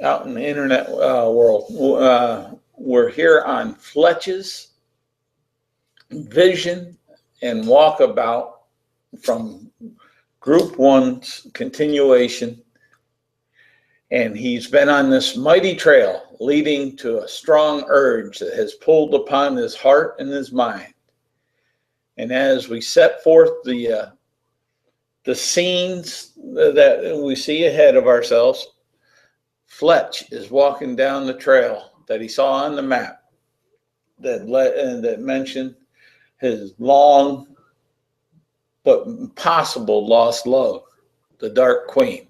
out in the internet world. We're here on FLETCH's Vision and Walkabout from Group 1's continuation. And he's been on this mighty trail leading to a strong urge that has pulled upon his heart and his mind. And as we set forth the scenes that we see ahead of ourselves, FLETCH is walking down the trail that he saw on the map that mentioned his long but possible lost love, the Dark Queen.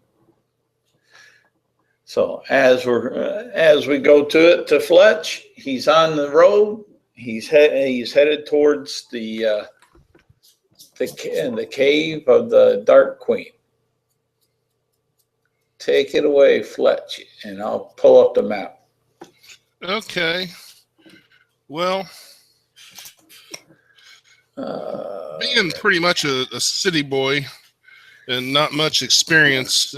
So as we go to FLETCH, he's on the road. He's headed towards the cave of the Dark Queen. Take it away, FLETCH, and I'll pull up the map. Okay. Well, being pretty much a city boy and not much experience,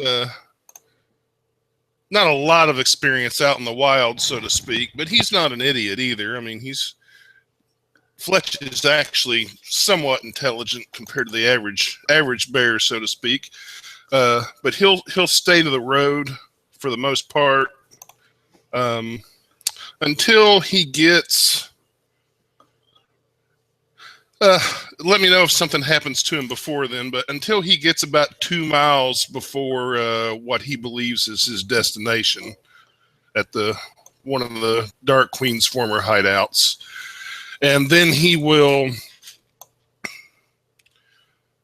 not a lot of experience out in the wild, so to speak, but he's not an idiot either. I mean, FLETCH is actually somewhat intelligent compared to the average bear, so to speak. But he'll stay to the road for the most part until he gets. Let me know if something happens to him before then, but until he gets about 2 miles before what he believes is his destination at one of the Dark Queen's former hideouts. And then he will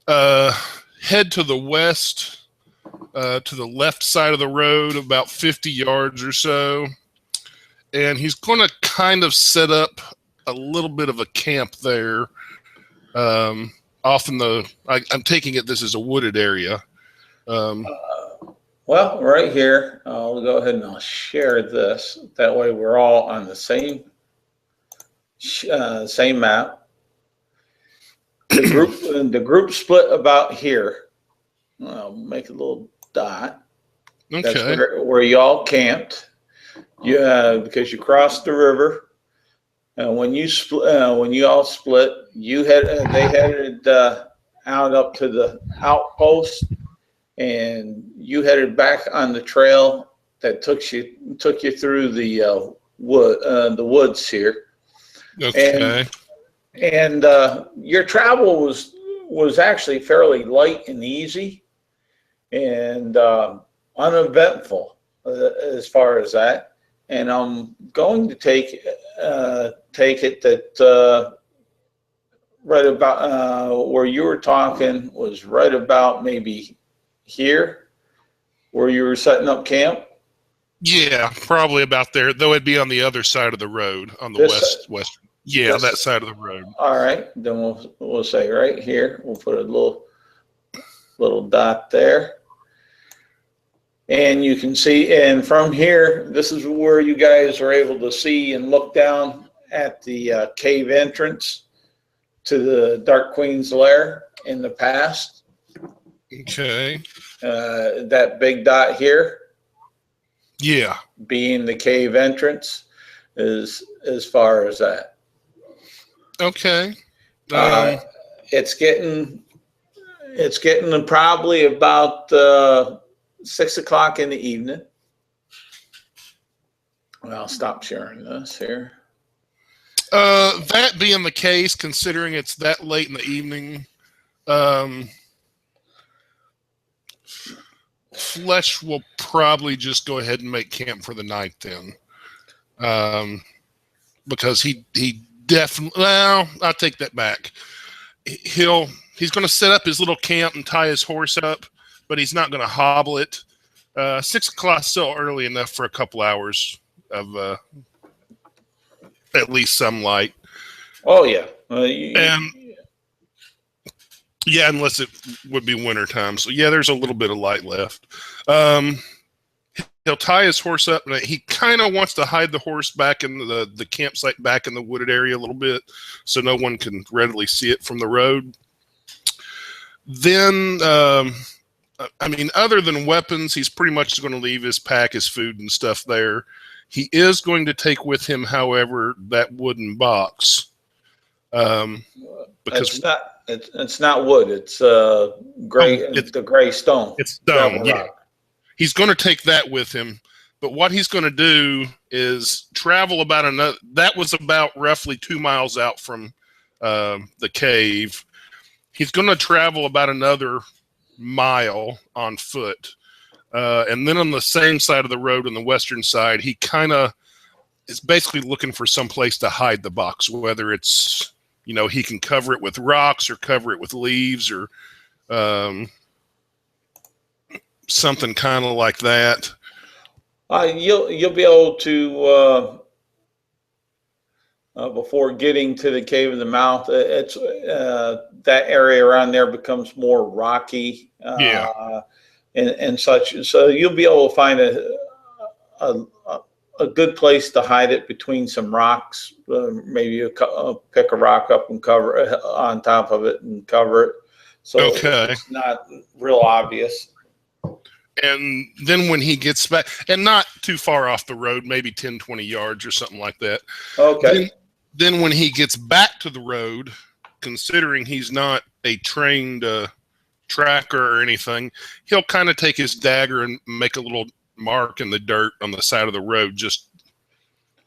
head to the west, to the left side of the road, about 50 yards or so. And he's going to kind of set up a little bit of a camp there. Often I'm taking it this is a wooded area. Well, right here, I'll go ahead and I'll share this. That way we're all on the same map. The group split about here. I'll make a little dot. Okay. That's where y'all camped. Because you crossed the river. When you all split, they headed out up to the outpost, and you headed back on the trail that took you through the woods here. Okay. And your travel was actually fairly light and easy, and uneventful as far as that. And I'm going to take it that right about where you were talking was right about maybe here, where you were setting up camp. Yeah, probably about there. Though it'd be on the other side of the road, on the western. Yeah, that side of the road. All right, then we'll say right here. We'll put a little dot there. And you can see, and from here, this is where you guys are able to see and look down at the cave entrance to the Dark Queen's lair in the past. Okay. That big dot here. Yeah. Being the cave entrance is as far as that. Okay. It's getting probably about 6 o'clock in the evening. Well, I'll stop sharing this here. That being the case, considering it's that late in the evening, FLETCH will probably just go ahead and make camp for the night then. Because he definitely, well, I'll take that back. He's going to set up his little camp and tie his horse up, but he's not going to hobble it. 6 o'clock still early enough for a couple hours of at least some light. Oh yeah, yeah, unless it would be winter time. So yeah, there's a little bit of light left. He'll tie his horse up, and he kind of wants to hide the horse back in the campsite, back in the wooded area a little bit, so no one can readily see it from the road. Then I mean, other than weapons, he's pretty much going to leave his pack, his food and stuff there. He is going to take with him, however, that wooden box. Because it's not wood. It's gray. It's the gray stone. It's stone. Yeah. He's going to take that with him. But what he's going to do is travel about another. That was about roughly 2 miles out from the cave. He's going to travel about another mile on foot. And then on the same side of the road, on the western side, he kind of is basically looking for some place to hide the box, whether it's, you know, he can cover it with rocks or cover it with leaves or something kind of like that. You'll be able to before getting to the cave in the mouth. It's that area around there becomes more rocky, and such. So you'll be able to find a good place to hide it between some rocks. Maybe pick a rock up and cover it on top of it and cover it. So it's not real obvious. And then when he gets back, and not too far off the road, maybe 10, 20 yards or something like that. Okay. Then when he gets back to the road, considering he's not a trained tracker or anything, he'll kind of take his dagger and make a little mark in the dirt on the side of the road, just,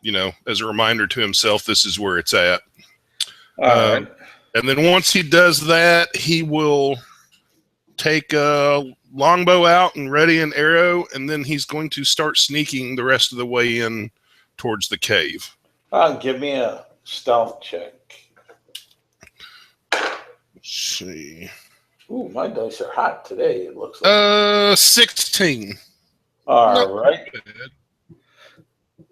you know, as a reminder to himself, this is where it's at. All right. And then once he does that, he will take a longbow out and ready an arrow, and then he's going to start sneaking the rest of the way in towards the cave. Give me a stealth check. Let's see. Ooh, my dice are hot today, it looks like. 16. All right.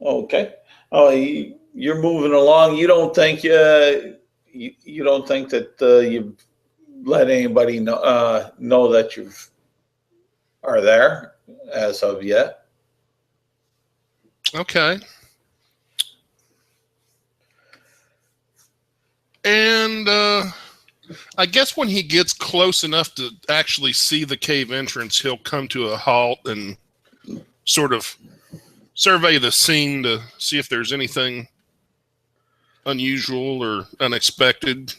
Okay. Oh, you're moving along. You don't think you don't think that you let anybody know that you are there as of yet? Okay. And I guess when he gets close enough to actually see the cave entrance, he'll come to a halt and sort of survey the scene to see if there's anything unusual or unexpected.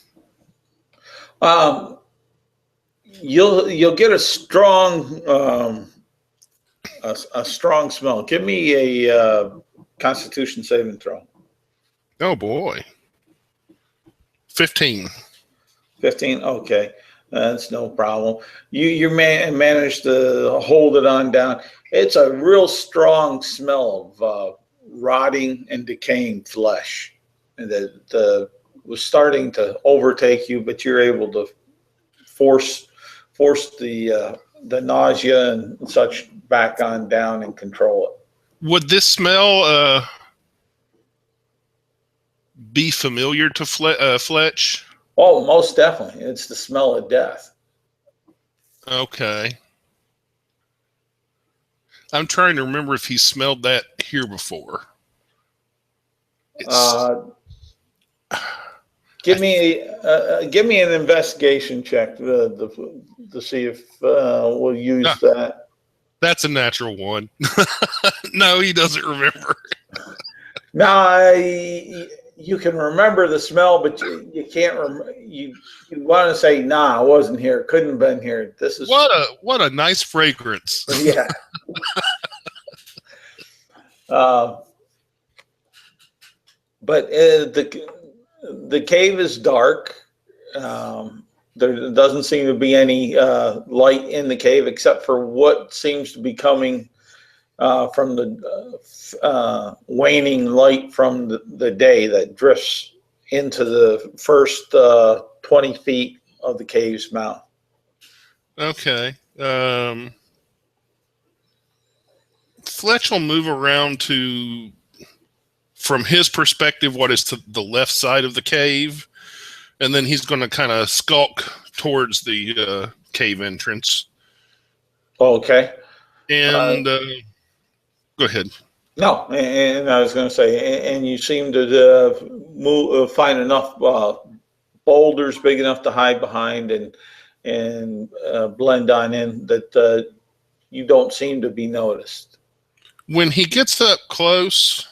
You'll get a strong strong smell. Give me a Constitution saving throw. Oh boy. 15. 15. Okay, that's no problem. You managed to hold it on down. It's a real strong smell of rotting and decaying flesh that was starting to overtake you, but you're able to force the nausea and such back on down and control it. Would this smell be familiar to Fletch? Oh, most definitely. It's the smell of death. Okay. I'm trying to remember if he smelled that here before. Give me an investigation check to see if we'll use that. That's a natural one. No, he doesn't remember. No, you can remember the smell, but you can't remember. You want to say, "Nah, I wasn't here. Couldn't have been here." This is what a nice fragrance. Yeah. But the cave is dark. There doesn't seem to be any light in the cave except for what seems to be coming from the waning light from the day that drifts into the first 20 feet of the cave's mouth. Okay. Fletch will move around to, from his perspective, what is to the left side of the cave, and then he's going to kind of skulk towards the cave entrance. Okay. And go ahead. No, and I was going to say, and you seem to find enough boulders big enough to hide behind, and and blend on in, that you don't seem to be noticed. When he gets up close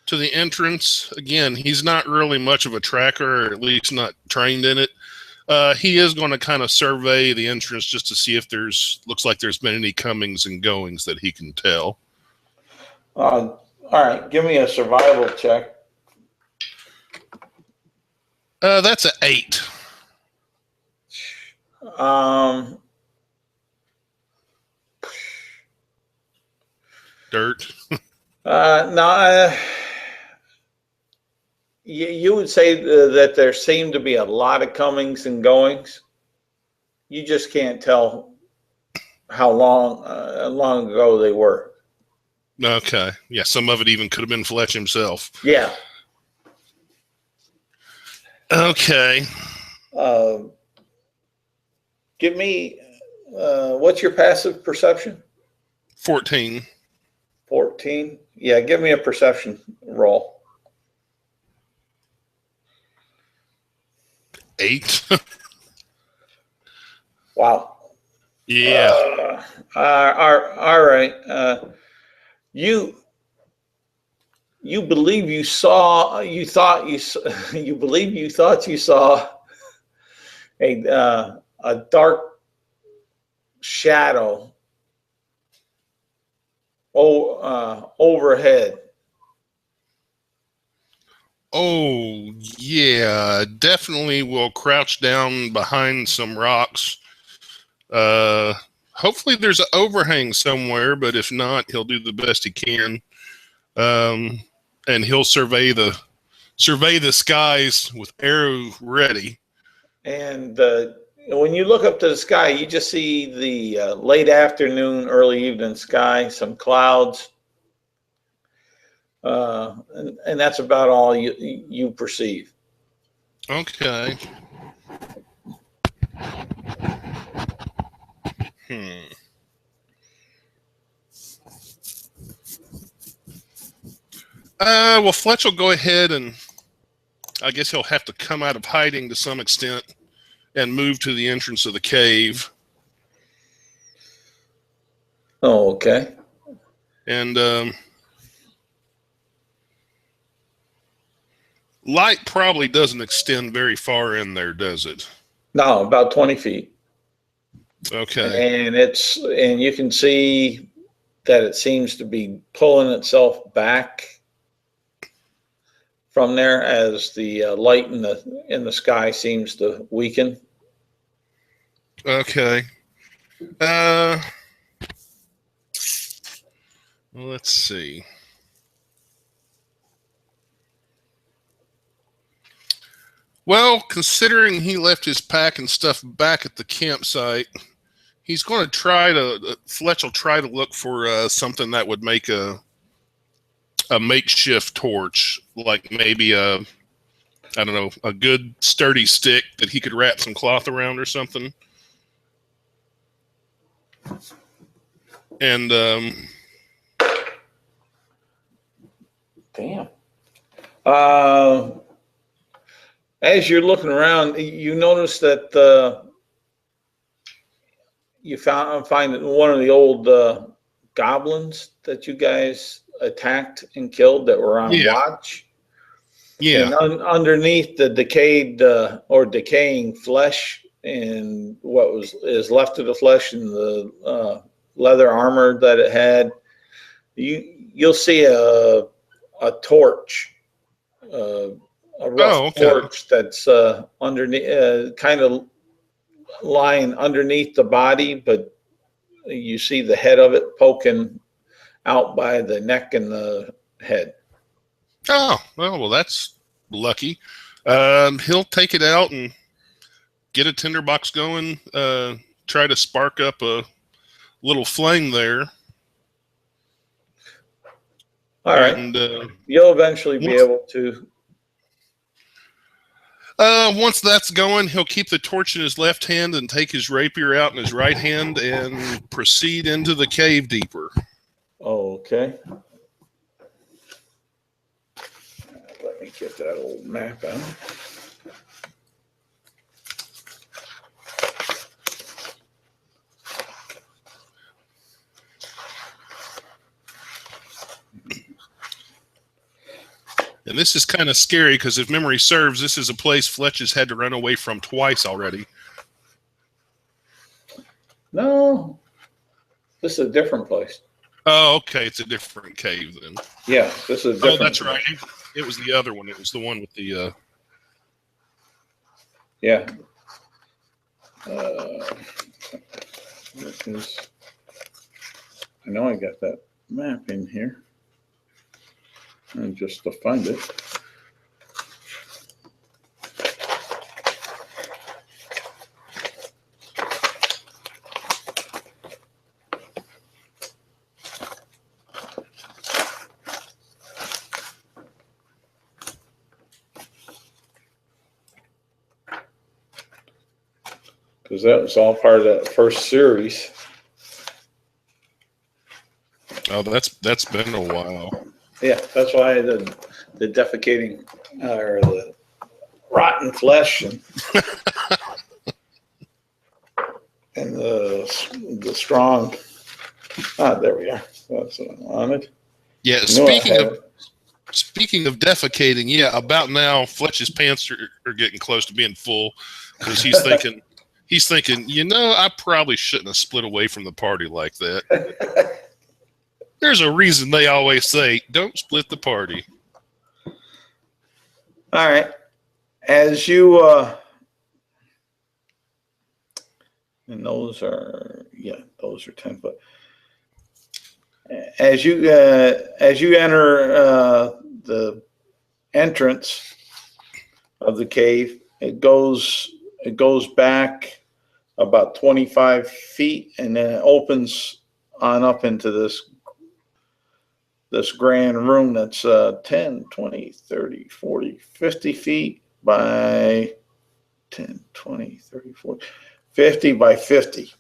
to the entrance, again, he's not really much of a tracker, or at least not trained in it. He is going to kind of survey the entrance just to see if looks like there's been any comings and goings that he can tell. All right, give me a survival check. That's an 8. Dirt. No, you would say that there seem to be a lot of comings and goings. You just can't tell how long ago they were. Okay. Yeah, some of it even could have been Fletch himself. Yeah. Okay. Give me, what's your passive perception? 14. 14? Yeah, give me a perception roll. 8. Wow. Yeah. All right. You believe you saw, you believe you thought you saw a dark shadow overhead. Oh, yeah. Definitely will crouch down behind some rocks. Hopefully there's an overhang somewhere, but if not, he'll do the best he can. And he'll survey the skies with arrow ready. And when you look up to the sky, you just see the late afternoon, early evening sky, some clouds. And that's about all you perceive. Okay. Well, Fletch will go ahead, and I guess he'll have to come out of hiding to some extent and move to the entrance of the cave. Oh, okay. And light probably doesn't extend very far in there, does it? No, about 20 feet. Okay. And you can see that it seems to be pulling itself back from there as the light in the sky seems to weaken. Okay. Let's see. Well, considering he left his pack and stuff back at the campsite, he's going to Fletch will try to look for something that would make a makeshift torch, like maybe I don't know, a good sturdy stick that he could wrap some cloth around or something. And damn. As you're looking around, you notice that you find one of the old goblins that you guys attacked and killed that were on watch. Yeah. And underneath the decayed or decaying flesh and what is left of the flesh and the leather armor that it had, you'll see a torch, a rough torch that's underneath, kind of lying underneath the body, but you see the head of it poking out by the neck and the head. Oh, well, that's lucky. He'll take it out and get a tinderbox going, try to spark up a little flame there. All right. And you'll eventually be able to. Once that's going, he'll keep the torch in his left hand and take his rapier out in his right hand and proceed into the cave deeper. Okay. Let me get that old map out. And this is kind of scary because if memory serves, this is a place Fletch has had to run away from twice already. No, this is a different place. Oh, okay. It's a different cave then. Yeah, this is a different. Oh, that's right. It was the other one. It was the one with the. Yeah. I know I got that map in here. And just to find it. Because that was all part of that first series. Oh, that's been a while. Yeah, that's why the defecating or the rotten flesh and and the strong. There we are. That's what I wanted. Yeah, speaking of defecating, yeah, about now Fletch's pants are getting close to being full because he's thinking, I probably shouldn't have split away from the party like that. There's a reason they always say, don't split the party. All right. As you, and those are 10 foot. As you enter the entrance of the cave, it goes back about 25 feet and then it opens on up into this grand room that's 10, 20, 30, 40, 50 feet by 10, 20, 30, 40, 50 by 50.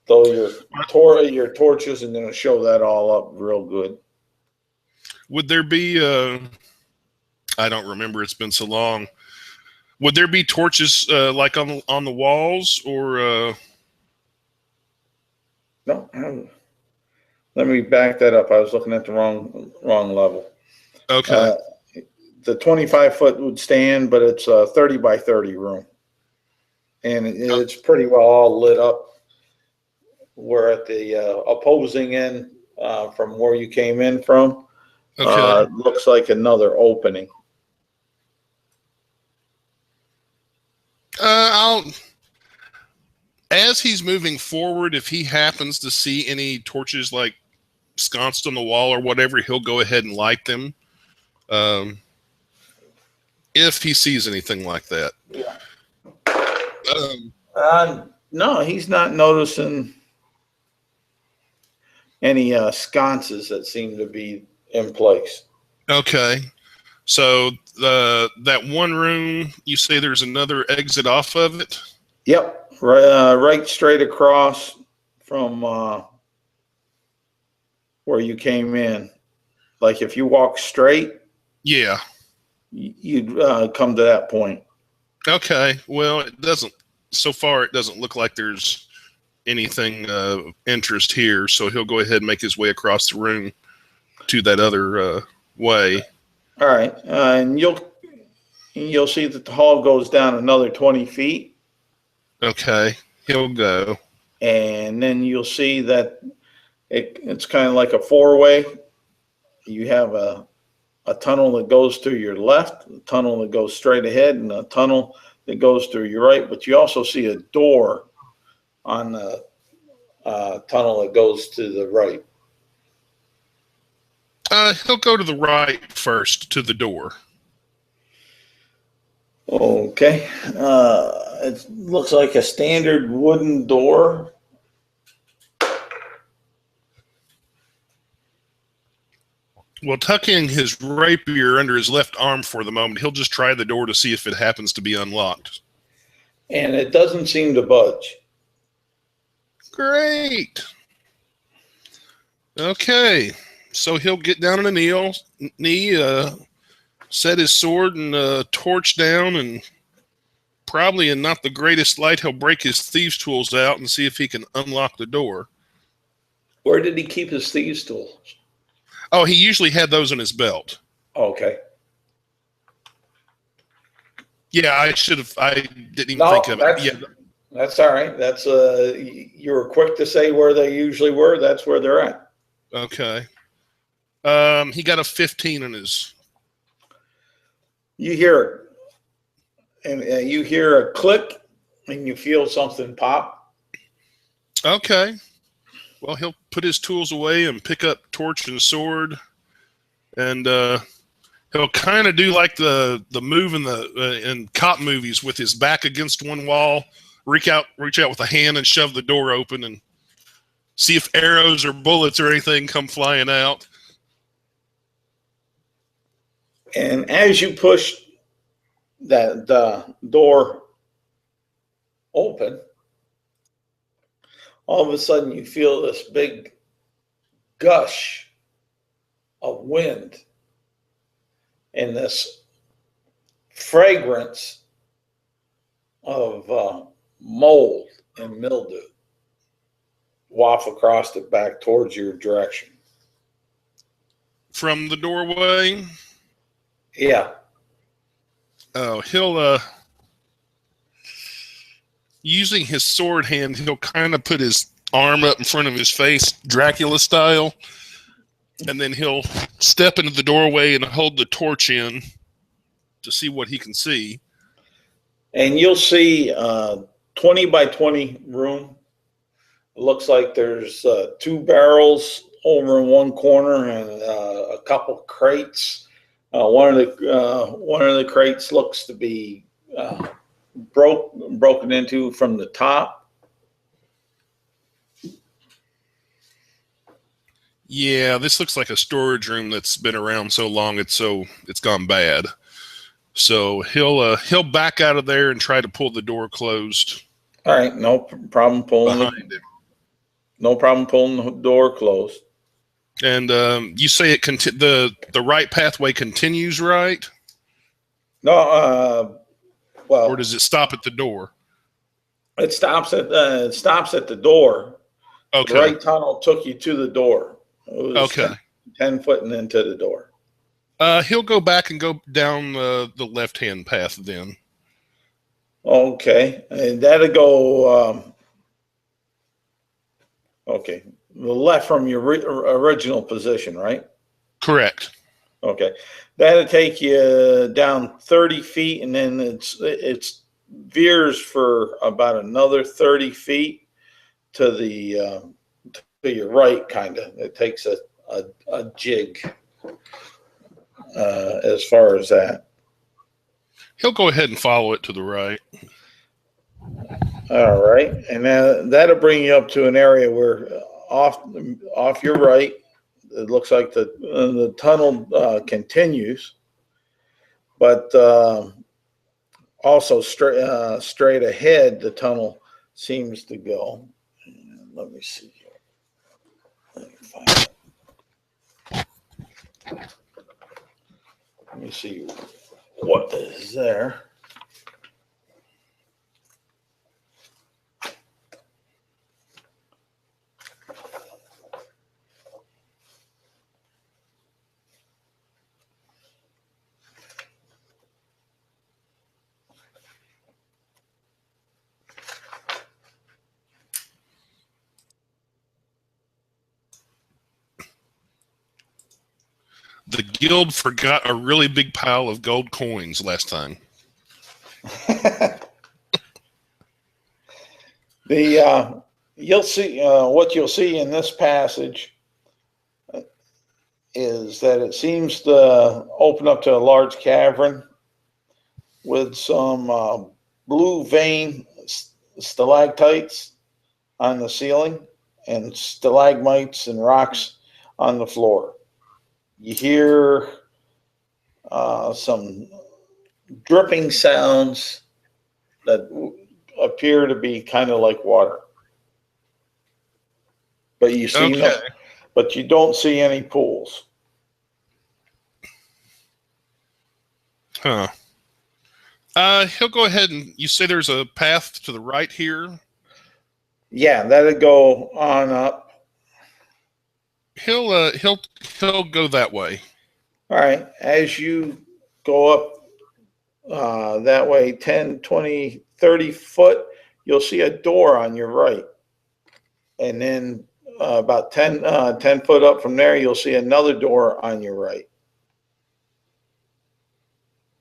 So your torches are going to show that all up real good. Would there be, I don't remember, it's been so long. Would there be torches like on the walls or? No. Let me back that up. I was looking at the wrong level. Okay. The 25-foot would stand, but it's a 30 by 30 room. And it's pretty well all lit up. We're at the opposing end from where you came in from. Okay. Looks like another opening. As he's moving forward, if he happens to see any torches like sconced on the wall or whatever, he'll go ahead and light them. If he sees anything like that. Yeah. Um, No, he's not noticing any sconces that seem to be in place. Okay. So that one room, you say there's another exit off of it? Yep. Right straight across from where you came in. Like if you walk straight, Yeah. you'd come to that point. Okay. Well, so far it doesn't look like there's anything of interest here, so he'll go ahead and make his way across the room to that other way. All right. And you'll see that the hall goes down another 20 feet. Okay. He'll go. And then you'll see that it's kind of like a four-way. You have a tunnel that goes to your left, a tunnel that goes straight ahead, and a tunnel that goes to your right. But you also see a door on the tunnel that goes to the right. He'll go to the right first to the door. Okay. It looks like a standard wooden door. Well, tucking his rapier under his left arm for the moment, he'll just try the door to see if it happens to be unlocked. And it doesn't seem to budge. Great. Okay. So he'll get down on a knee, set his sword and torch down, and probably in not the greatest light, he'll break his thieves' tools out and see if he can unlock the door. Where did he keep his thieves' tools? Oh, he usually had those in his belt. Okay. Yeah, I should have. I didn't even No, think of it. Yeah. that's all right. That's you were quick to say where they usually were. That's where they're at. Okay. He got a 15 in his. You hear and you hear a click, and you feel something pop. Okay. Well, he'll put his tools away and pick up torch and sword, and he'll kind of do like the move in cop movies with his back against one wall, reach out with a hand and shove the door open and see if arrows or bullets or anything come flying out. And as you push that door open, all of a sudden you feel this big gush of wind and this fragrance of mold and mildew waft across it back towards your direction. From the doorway? Yeah. Oh, he'll using his sword hand, he'll kind of put his arm up in front of his face, Dracula style, and then he'll step into the doorway and hold the torch in to see what he can see. And you'll see 20 by 20 room. It looks like there's 2 barrels over in one corner and a couple crates. One of the crates looks to be broken into from the top. Yeah, this looks like a storage room that's been around so long it's gone bad. So he'll back out of there and try to pull the door closed. All right, no problem pulling behind him. No problem pulling the door closed. And you say the right pathway continues, right? No, well, or does it stop at the door? It stops at the door. Okay. The right tunnel took you to the door. It was okay. 10 foot and into the door. He'll go back and go down the left-hand path then. Okay, and that'll go. Okay, the left from your original position, right? Correct. Okay, that'll take you down 30 feet, and then it's veers for about another 30 feet to the to your right, kind of. It takes a jig as far as that. He'll go ahead and follow it to the right. All right, and that'll bring you up to an area where off your right, it looks like the tunnel continues, but also straight ahead, the tunnel seems to go. Let me see here. Let me find it. Let me see what is there. The guild forgot a really big pile of gold coins last time. You'll see what you'll see in this passage is that it seems to open up to a large cavern with some blue vein stalactites on the ceiling and stalagmites and rocks on the floor. You hear some dripping sounds that appear to be kind of like water, but you see but you don't see any pools. Huh. He'll go ahead and you say there's a path to the right here. Yeah, that'll go on up. He'll go that way. All right. As you go up that way 10, 20, 30 foot, you'll see a door on your right. And then about 10 foot up from there, you'll see another door on your right.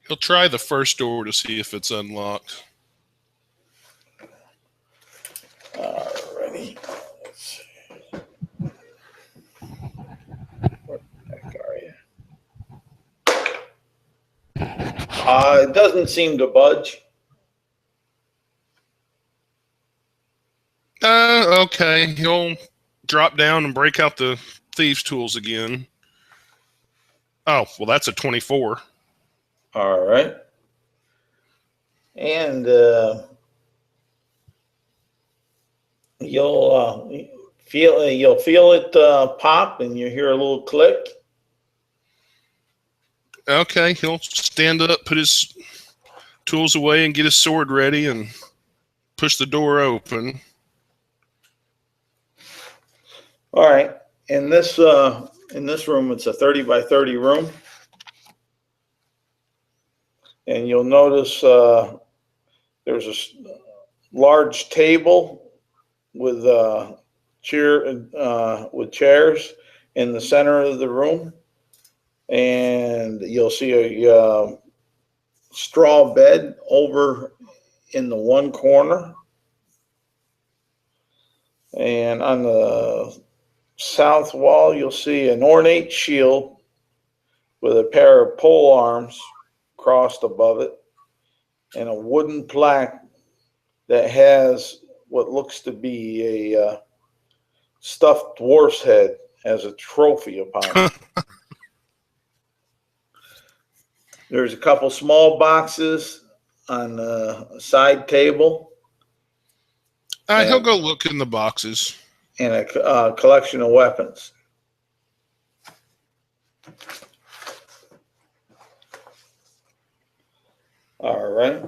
He'll try the first door to see if it's unlocked. Alrighty. Let's see. Where the heck are you? It doesn't seem to budge. Okay. He'll drop down and break out the thieves' tools again. Oh, well, that's a 24. All right. And you'll feel it pop, and you hear a little click. Okay, he'll stand up, put his tools away, and get his sword ready, and push the door open. All right. In this room, it's a 30 by 30 room, and you'll notice there's a large table with chairs in the center of the room, and you'll see a straw bed over in the one corner, and on the south wall you'll see an ornate shield with a pair of pole arms crossed above it, and a wooden plaque that has what looks to be a stuffed dwarf's head as a trophy upon it. There's a couple small boxes on the side table. He'll go look in the boxes. And a collection of weapons. All right.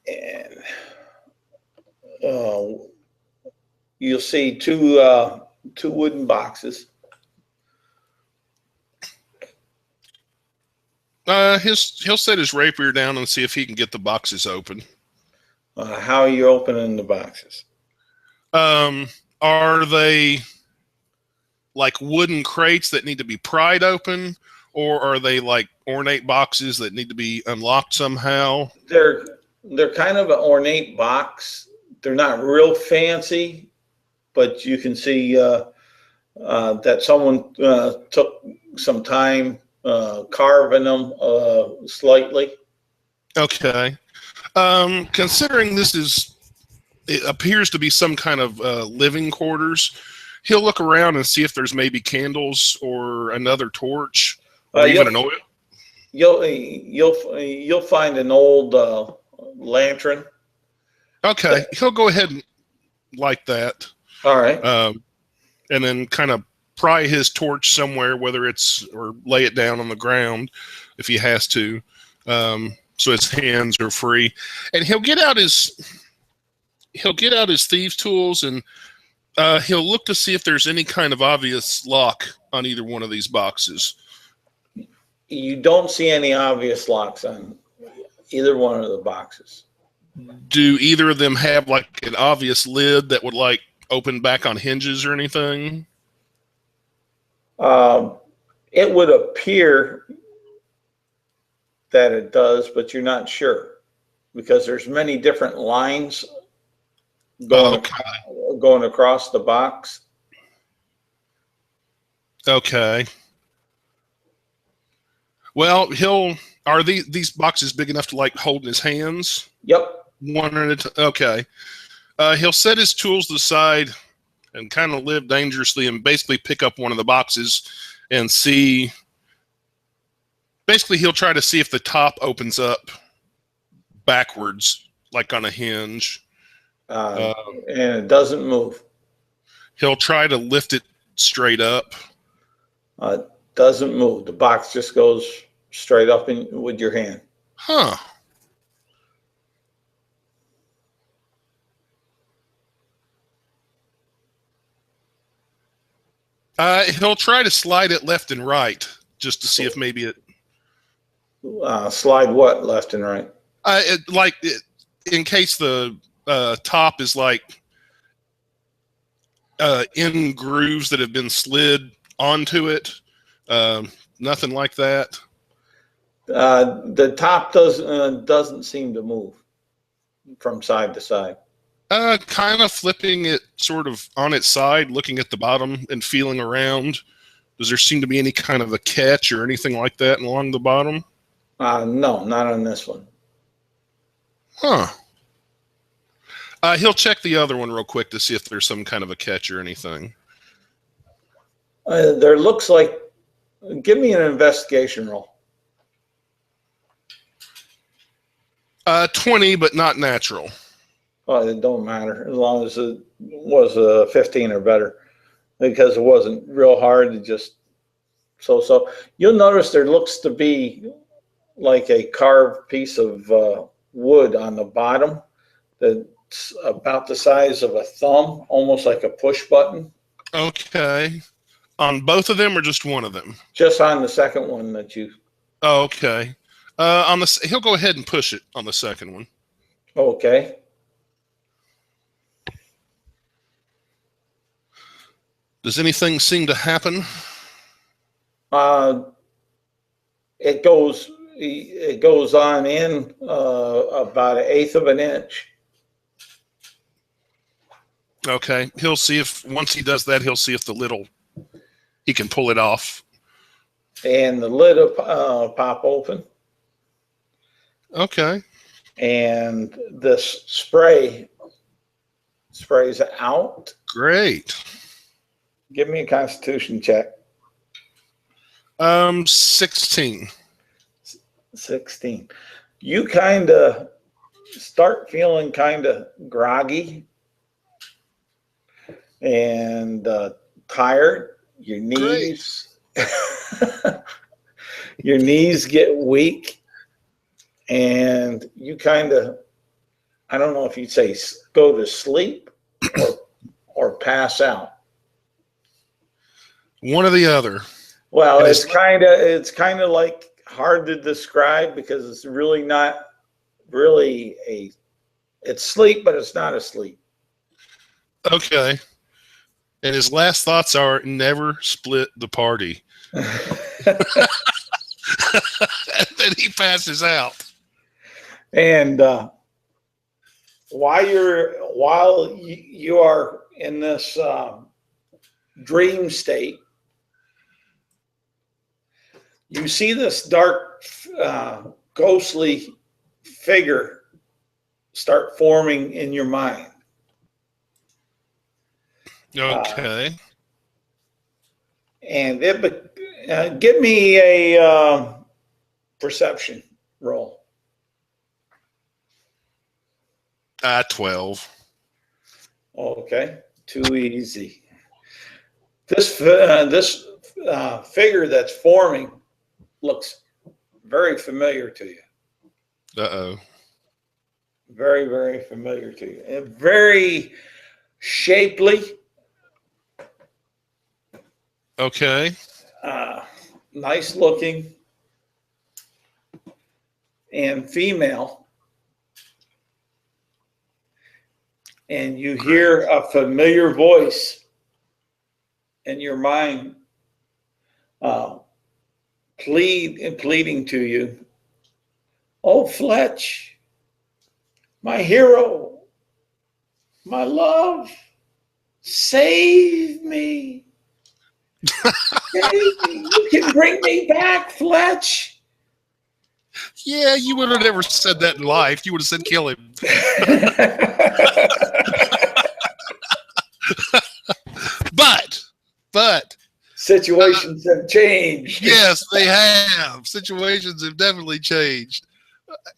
And you'll see two wooden boxes. He'll set his rapier down and see if he can get the boxes open. How are you opening the boxes? Are they like wooden crates that need to be pried open, or are they like ornate boxes that need to be unlocked somehow? They're kind of an ornate box. They're not real fancy, but you can see that someone took some time carving them slightly. Okay. Considering it appears to be some kind of living quarters, he'll look around and see if there's maybe candles or another torch, or even an oil. You'll find an old lantern. Okay, he'll go ahead and light that. All right. And then kind of pry his torch somewhere, or lay it down on the ground if he has to, so his hands are free. And he'll get out his thieves' tools, and he'll look to see if there's any kind of obvious lock on either one of these boxes. You don't see any obvious locks on either one of the boxes. Do either of them have like an obvious lid that would like open back on hinges or anything? It would appear that it does, but you're not sure because there's many different lines going across the box. Okay. Well, are these boxes big enough to like hold in his hands? Yep. One at a time. Okay. He'll set his tools to the side and kind of live dangerously and basically pick up one of the boxes and see. Basically, he'll try to see if the top opens up backwards, like on a hinge. And it doesn't move. He'll try to lift it straight up. Doesn't move. The box just goes straight up with your hand. Huh. He'll try to slide it left and right just to see if maybe it. Slide what left and right? In case the top is like in grooves that have been slid onto it. Nothing like that. The top doesn't seem to move from side to side. Kind of flipping it sort of on its side, looking at the bottom and feeling around. Does there seem to be any kind of a catch or anything like that along the bottom? No, not on this one. Huh. He'll check the other one real quick to see if there's some kind of a catch or anything. There looks like. Give me an investigation roll. 20, but not natural. Well, it don't matter as long as it was 15 or better, because it wasn't real hard. It just so. You'll notice there looks to be like a carved piece of wood on the bottom that's about the size of a thumb, almost like a push button. Okay. On both of them or just one of them? Just on the second one that you. Oh, okay. He'll go ahead and push it on the second one. Okay. Does anything seem to happen? It goes on in about 1/8 of an inch. Okay. He'll see if once he does that, he'll see if he can pull it off. And the lid will pop open. Okay. And this sprays out. Great. Give me a Constitution check. 16. 16. You kind of start feeling kind of groggy and tired. Your knees, your knees get weak, and you kind of, I don't know if you'd say go to sleep or pass out. One or the other. Well, it's kind of like hard to describe because it's really not really it's sleep, but it's not a sleep. Okay. And his last thoughts are never split the party. And then he passes out. And while you are in this dream state, you see this dark, ghostly figure start forming in your mind. Okay. And give me a perception roll. 12. Okay, too easy. This figure that's forming looks very familiar to you. Uh-oh. Very, very familiar to you. And very shapely. Okay. Nice looking. And female. And you hear a familiar voice in your mind pleading to you. Oh, Fletch, my hero, my love, save me. Save me. You can bring me back, Fletch. Yeah, you would have never said that in life. You would have said kill him. But situations have changed. Yes, they have. Situations have definitely changed.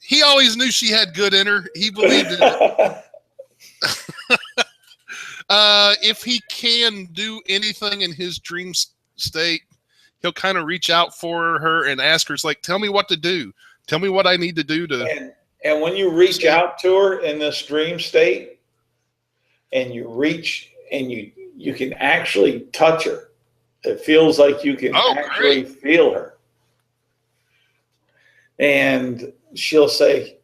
He always knew she had good in her. He believed in it. If he can do anything in his dream state, he'll kind of reach out for her and ask her, it's like, tell me what to do. Tell me what I need to do to. And when you reach out to her in this dream state and you reach and you can actually touch her, It feels like you can Oh, actually great. feel her. And she'll say,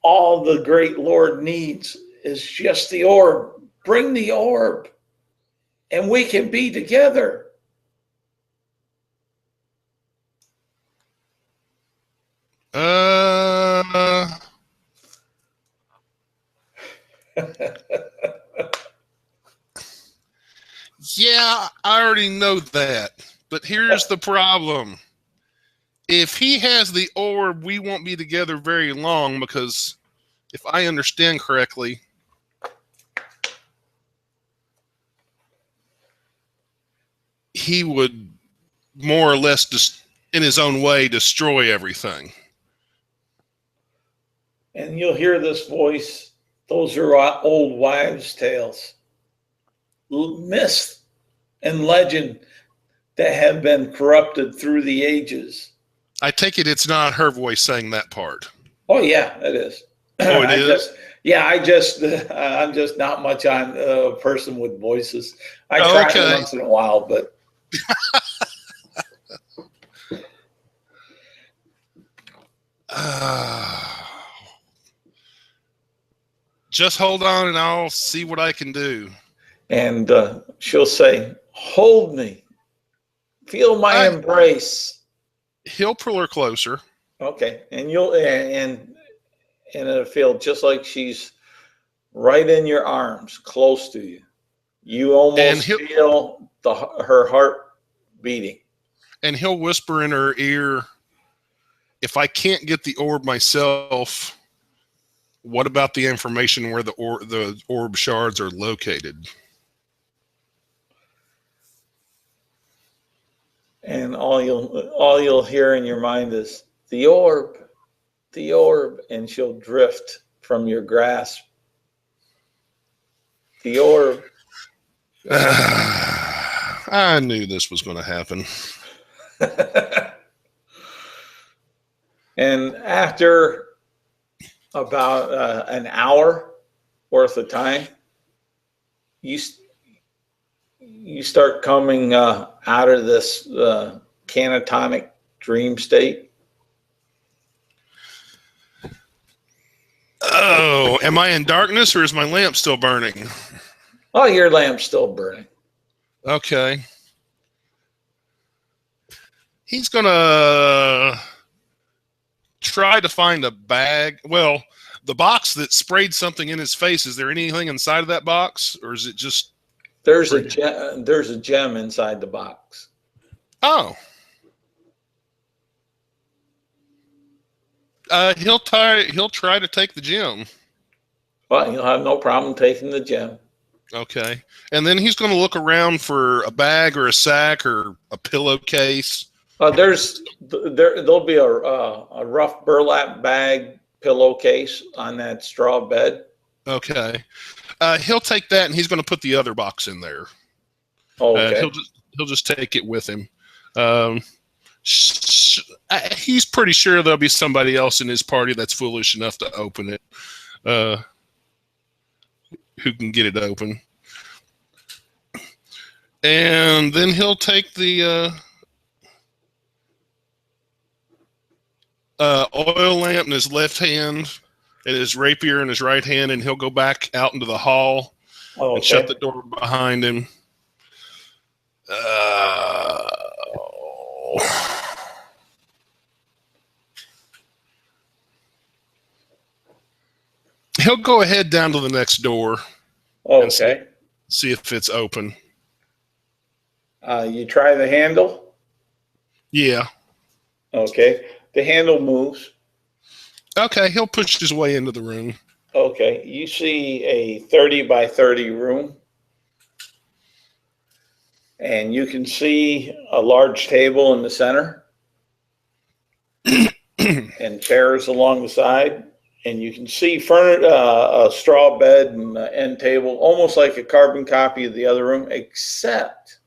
all the great Lord needs is just the orb. Bring the orb, and we can be together. Uh, yeah, I already know that. But here's the problem. If he has the orb, we won't be together very long because if I understand correctly, he would more or less just in his own way destroy everything. And you'll hear this voice. Those are old wives' tales, myth and legend that have been corrupted through the ages. I take it it's not her voice saying that part. Oh yeah, it is. Oh, it is? I'm just not much on a person with voices. I Oh, try okay. it once in a while, but just hold on and I'll see what I can do. and she'll say, "Hold me, feel my embrace." He'll pull her closer. Okay, and it'll feel just like she's right in your arms, close to you. You almost feel her heart beating. And he'll whisper in her ear, if I can't get the orb myself, what about the information where the orb shards are located? And all you'll hear in your mind is the orb, and she'll drift from your grasp. The orb. I knew this was going to happen. And after about an hour worth of time, you start coming out of this catatonic dream state. Oh, am I in darkness or is my lamp still burning? Oh, your lamp's still burning. Okay. He's going to try to find a bag. Well, the box that sprayed something in his face, is there anything inside of that box? Or is it just... There's a gem inside the box. Oh. He'll try to take the gem. Well, he'll have no problem taking the gem. Okay. And then he's going to look around for a bag or a sack or a pillowcase. There'll be a rough burlap bag pillowcase on that straw bed. Okay. He'll take that and he's going to put the other box in there. Okay. He'll just take it with him. He's pretty sure there'll be somebody else in his party that's foolish enough to open it. Who can get it open. And then he'll take the oil lamp in his left hand and his rapier in his right hand, and he'll go back out into the hall and shut the door behind him. He'll go ahead down to the next door. Okay. See if it's open. You try the handle? Yeah. Okay. The handle moves. Okay, he'll push his way into the room. Okay. You see a 30 by 30 room. And you can see a large table in the center. And chairs along the side. And you can see a straw bed and an end table, almost like a carbon copy of the other room, except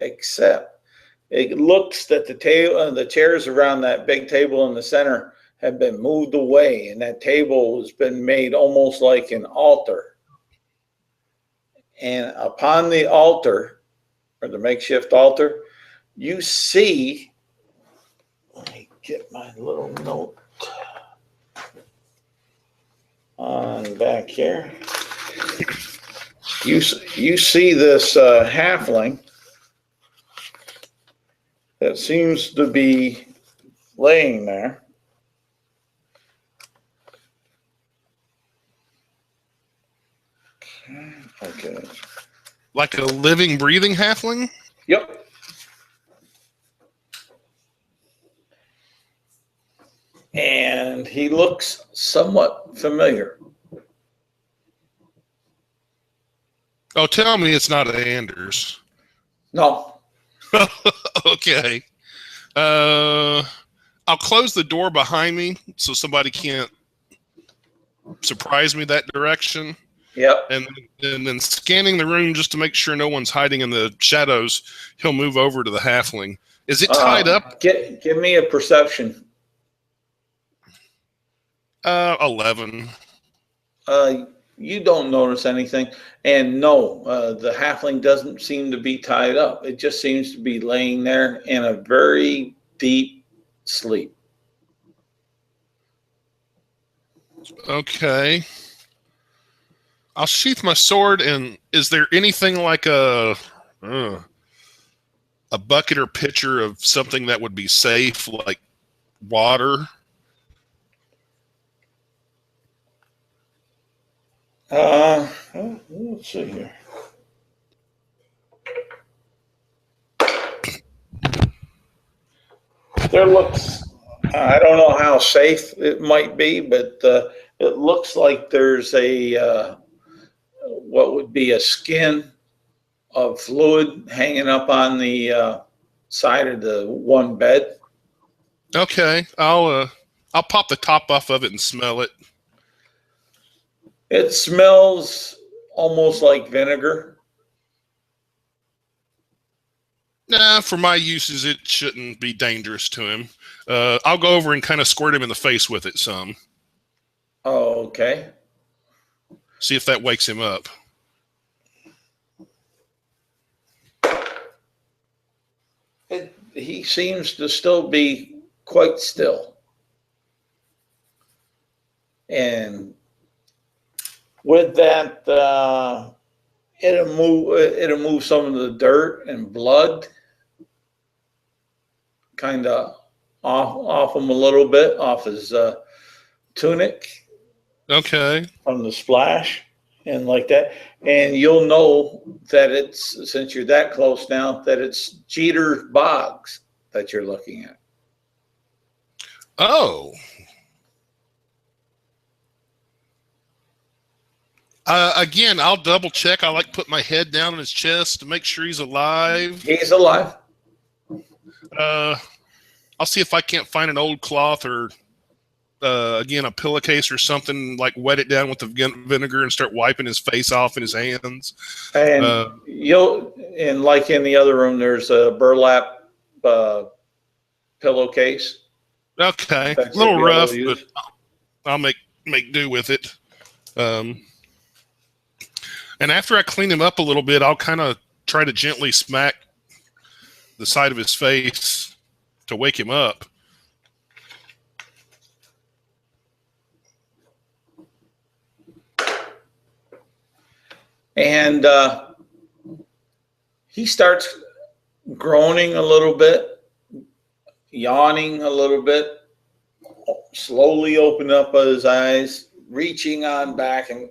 it looks that the chairs around that big table in the center have been moved away, and that table has been made almost like an altar. And upon the altar, or the makeshift altar, you see, let me get my little note on back here. You see this halfling that seems to be laying there. Okay. Like a living, breathing halfling? Yep. And he looks somewhat familiar. Oh, tell me it's not Anders. No. Okay. I'll close the door behind me so somebody can't surprise me that direction. Yep. And then scanning the room just to make sure no one's hiding in the shadows, he'll move over to the halfling. Is it tied up? Give me a perception. 11. You don't notice anything. And no, the halfling doesn't seem to be tied up. It just seems to be laying there in a very deep sleep. Okay. I'll sheath my sword, and is there anything like a bucket or pitcher of something that would be safe, like water? Let's see here. There looks, I don't know how safe it might be, but it looks like there's a what would be a skin of fluid hanging up on the side of the one bed. Okay, I'll pop the top off of it and smell it. It smells almost like vinegar. Nah, for my uses, it shouldn't be dangerous to him. I'll go over and kind of squirt him in the face with it some. Oh, okay. See if that wakes him up. He seems to still be quite still. And with that, it'll move some of the dirt and blood kind of off him a little bit, off his tunic. Okay. From the splash and like that. And you'll know that it's, since you're that close now, that it's Jeter Boggs that you're looking at. Oh. Again, I'll double check. I like put my head down on his chest to make sure he's alive. He's alive. I'll see if I can't find an old cloth or again, a pillowcase or something, like wet it down with the vinegar and start wiping his face off in his hands. And and like in the other room, there's a burlap pillowcase. Okay, a little rough, but I'll make do with it. And after I clean him up a little bit, I'll kind of try to gently smack the side of his face to wake him up. And he starts groaning a little bit, yawning a little bit, slowly open up his eyes, reaching on back and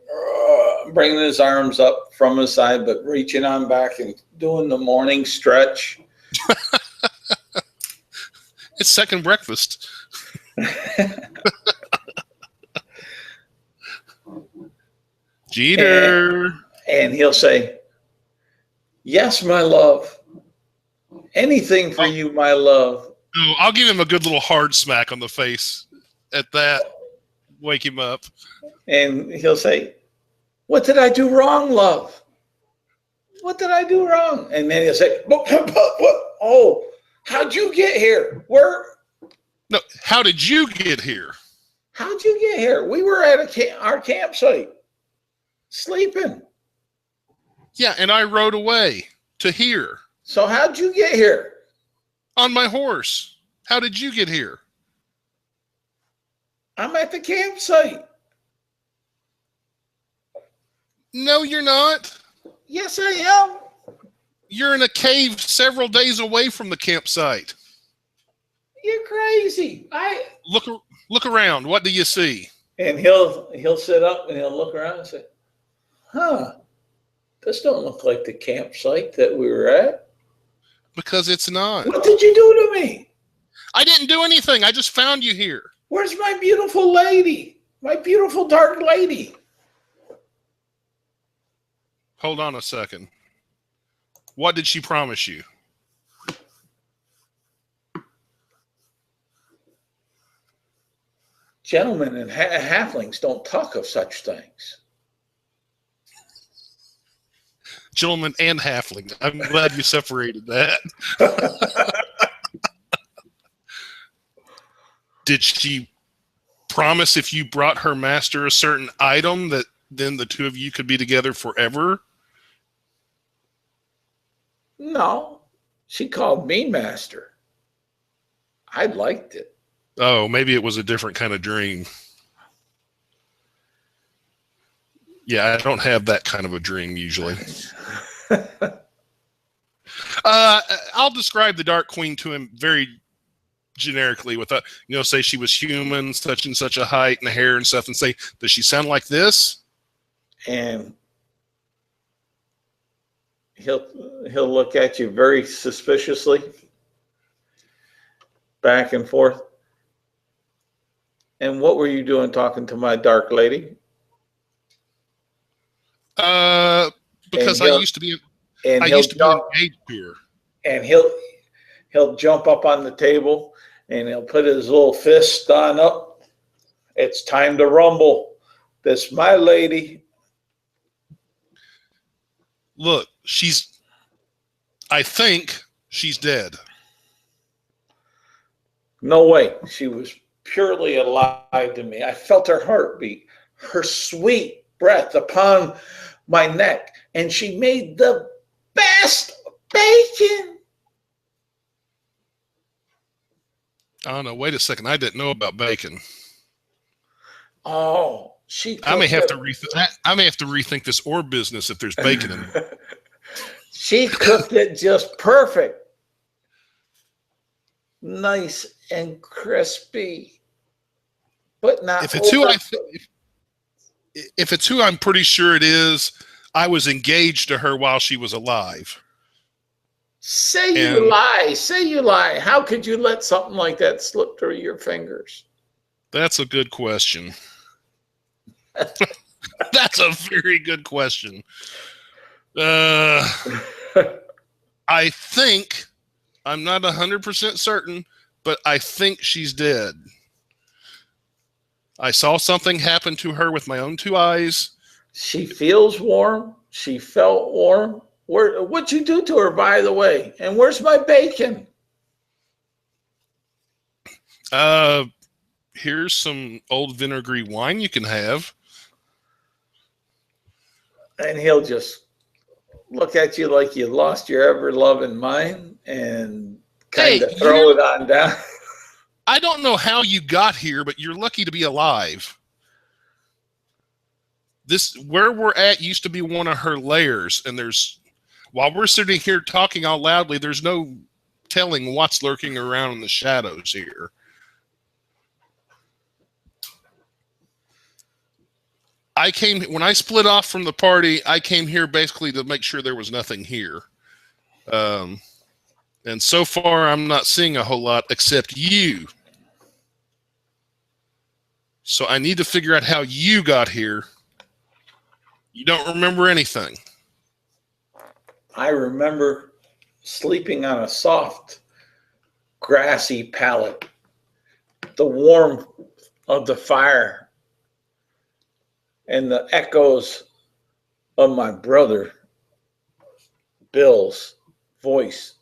bringing his arms up from his side, but reaching on back and doing the morning stretch. It's second breakfast. Jeter. And he'll say, "Yes, my love. Anything for you, my love." Oh, I'll give him a good little hard smack on the face at that. Wake him up. And he'll say, "What did I do wrong, love? What did I do wrong?" And then he'll say, "What? Oh, how'd you get here? No, how did you get here? How'd you get here? We were at our campsite, sleeping." Yeah, and I rode away to here So how'd you get here? on my horse. How did you get here? I'm at the campsite. No, you're not. Yes, I am. You're in a cave several days away from the campsite. You're crazy. Look around. What do you see? And he'll sit up and he'll look around and say, huh, this don't look like the campsite that we were at. Because it's not. What did you do to me? I didn't do anything. I just found you here. Where's my beautiful lady? My beautiful dark lady. Hold on a second. What did she promise you? Gentlemen and halflings don't talk of such things. Gentleman and halfling. I'm glad you separated that. Did she promise if you brought her master a certain item that then the two of you could be together forever? No, she called me master. I liked it. Oh, maybe it was a different kind of dream. Yeah, I don't have that kind of a dream usually. I'll describe the Dark Queen to him very generically with a, say she was human, such and such a height and hair and stuff, and say, does she sound like this? And he'll look at you very suspiciously, back and forth. And what were you doing talking to my dark lady? Because I used to be engaged here. And he'll jump up on the table and he'll put his little fist on up. It's time to rumble. This my lady. Look, I think she's dead. No way. She was purely alive to me. I felt her heartbeat, her sweet breath upon my neck, and she made the best bacon. Oh no! Wait a second. I didn't know about bacon. Oh, I may have to rethink this orb business if there's bacon in it. She cooked it just perfect, nice and crispy, but not. If it's who I'm pretty sure it is, I was engaged to her while she was alive. You lie. Say you lie. How could you let something like that slip through your fingers? That's a good question. That's a very good question. I think, I'm not 100% certain, but I think she's dead. I saw something happen to her with my own two eyes. She feels warm. She felt warm. What'd you do to her, by the way? And where's my bacon? Here's some old vinegary wine you can have. And he'll just look at you like you lost your ever-loving mind and kind of throw it on down. I don't know how you got here, but you're lucky to be alive. Where we're at used to be one of her lairs, and while we're sitting here talking out loudly, there's no telling what's lurking around in the shadows here. When I split off from the party, I came here basically to make sure there was nothing here. And so far, I'm not seeing a whole lot except you. So I need to figure out how you got here. You don't remember anything. I remember sleeping on a soft, grassy pallet, the warmth of the fire, and the echoes of my brother Bill's voice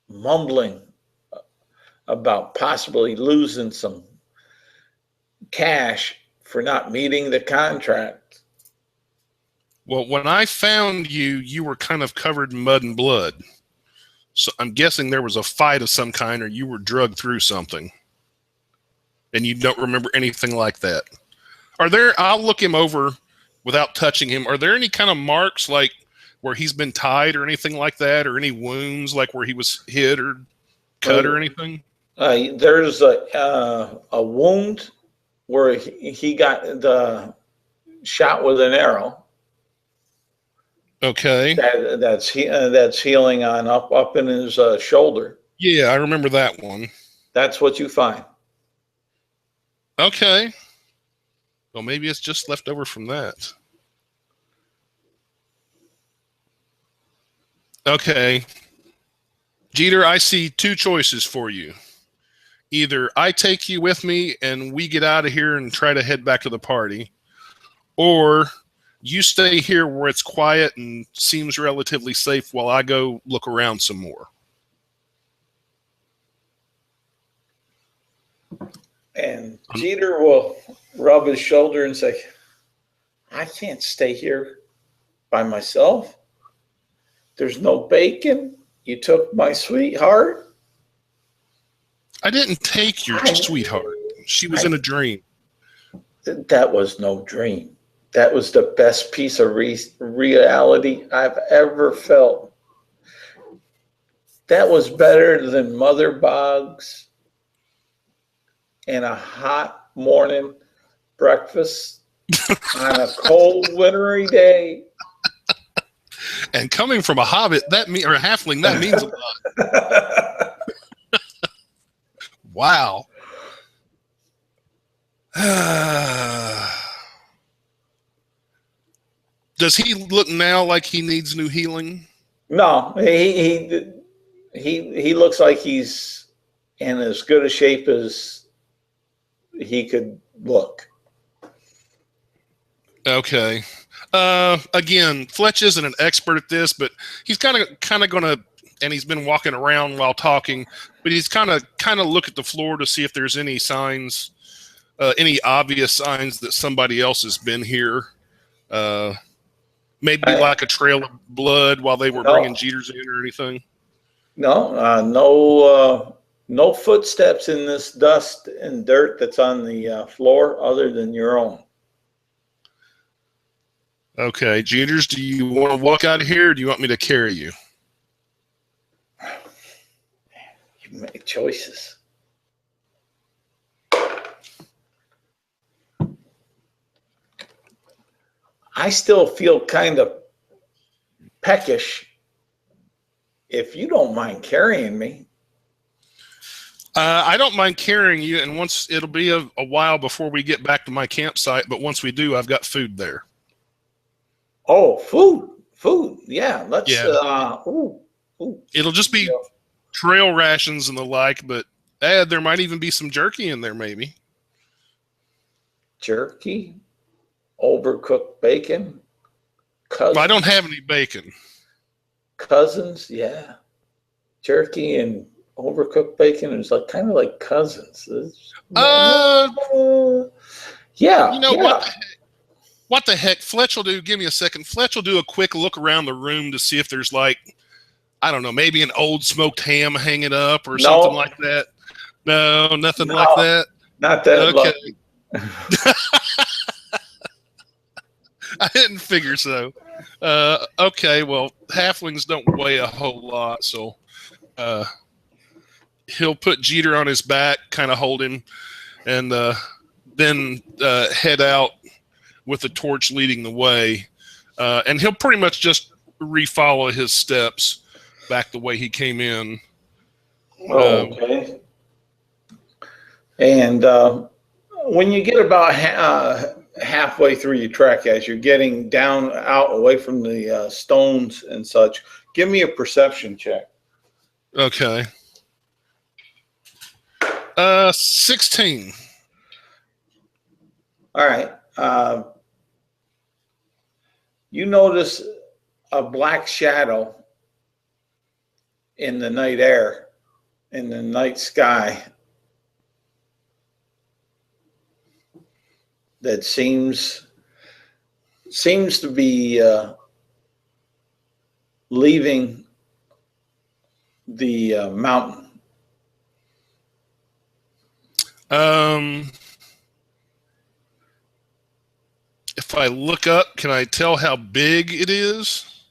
mumbling about possibly losing some cash for not meeting the contract. Well, when I found you, you were kind of covered in mud and blood. So I'm guessing there was a fight of some kind, or you were drugged through something. And you don't remember anything like that. Are there, I'll look him over without touching him. Are there any kind of marks like where he's been tied or anything like that? Or any wounds like where he was hit or cut or anything? There's a wound where he got the shot with an arrow. Okay. That's healing on up in his shoulder. Yeah, I remember that one. That's what you find. Okay. Well, maybe it's just left over from that. Okay. Jeter, I see two choices for you. Either I take you with me and we get out of here and try to head back to the party, or you stay here where it's quiet and seems relatively safe while I go look around some more. And Jeter will rub his shoulder and say, I can't stay here by myself. There's no bacon. You took my sweetheart. I didn't take your sweetheart. She was in a dream. That was no dream. That was the best piece of reality I've ever felt. That was better than mother bogs and a hot morning breakfast on a cold wintry day. And coming from a hobbit, or a halfling, that means a lot. Wow. Does he look now like he needs new healing? No, he looks like he's in as good a shape as he could look. Okay. Again, Fletch isn't an expert at this, but he's kind of going to, and he's been walking around while talking, but he's kind of look at the floor to see if there's any signs, any obvious signs that somebody else has been here. Maybe like a trail of blood while they were bringing Jeters in or anything. No, no footsteps in this dust and dirt that's on the floor other than your own. Okay, Jeters, do you want to walk out of here, or do you want me to carry you? You make choices. I still feel kind of peckish. If you don't mind carrying me. I don't mind carrying you, and it'll be a while before we get back to my campsite, but once we do, I've got food there. Oh, food. Yeah, let's. Yeah. It'll just be trail rations and the like, but there might even be some jerky in there, maybe. Jerky, overcooked bacon. Well, I don't have any bacon. Cousins, yeah. Jerky and overcooked bacon is kind of like cousins. Yeah. You know yeah. What the heck? Fletch will do. Give me a second. Fletch will do a quick look around the room to see if there's I don't know, maybe an old smoked ham hanging up or something like that. No, nothing like that. Not that. Okay. I didn't figure so. Okay, well, halflings don't weigh a whole lot, so he'll put Jeter on his back, kind of hold him, and then head out with the torch leading the way. And he'll pretty much just refollow his steps back the way he came in. Okay. And when you get about halfway through your trek, as you're getting down out away from the stones and such, give me a perception check. Okay. 16. All right. You notice a black shadow in the night air, in the night sky, that seems seems to be leaving the mountain. If I look up, can I tell how big it is?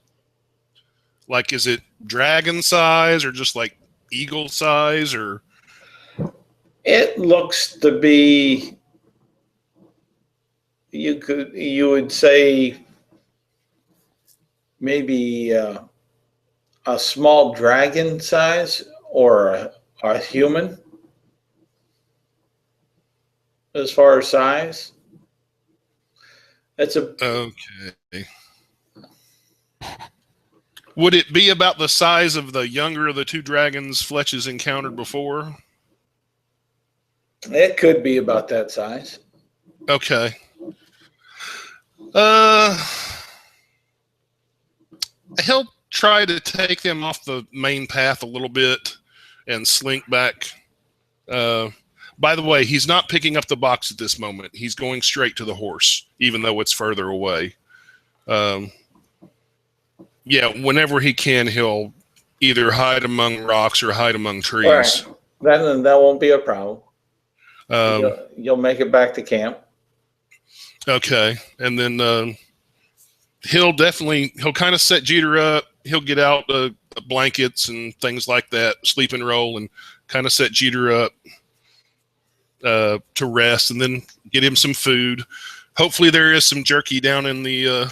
Like, is it dragon size or just like eagle size, or? It looks to be, you would say maybe a small dragon size, or a human as far as size. It's a Okay. Would it be about the size of the younger of the two dragons Fletch has encountered before? It could be about that size. Okay. He'll try to take them off the main path a little bit and slink back. By the way, he's not picking up the box at this moment. He's going straight to the horse, even though it's further away. Yeah, whenever he can, he'll either hide among rocks or hide among trees. All right. Then that won't be a problem. You'll make it back to camp. Okay, and then he'll kind of set Jeter up. He'll get out blankets and things like that, sleep and roll, and kind of set Jeter up to rest, and then get him some food. Hopefully, there is some jerky down in the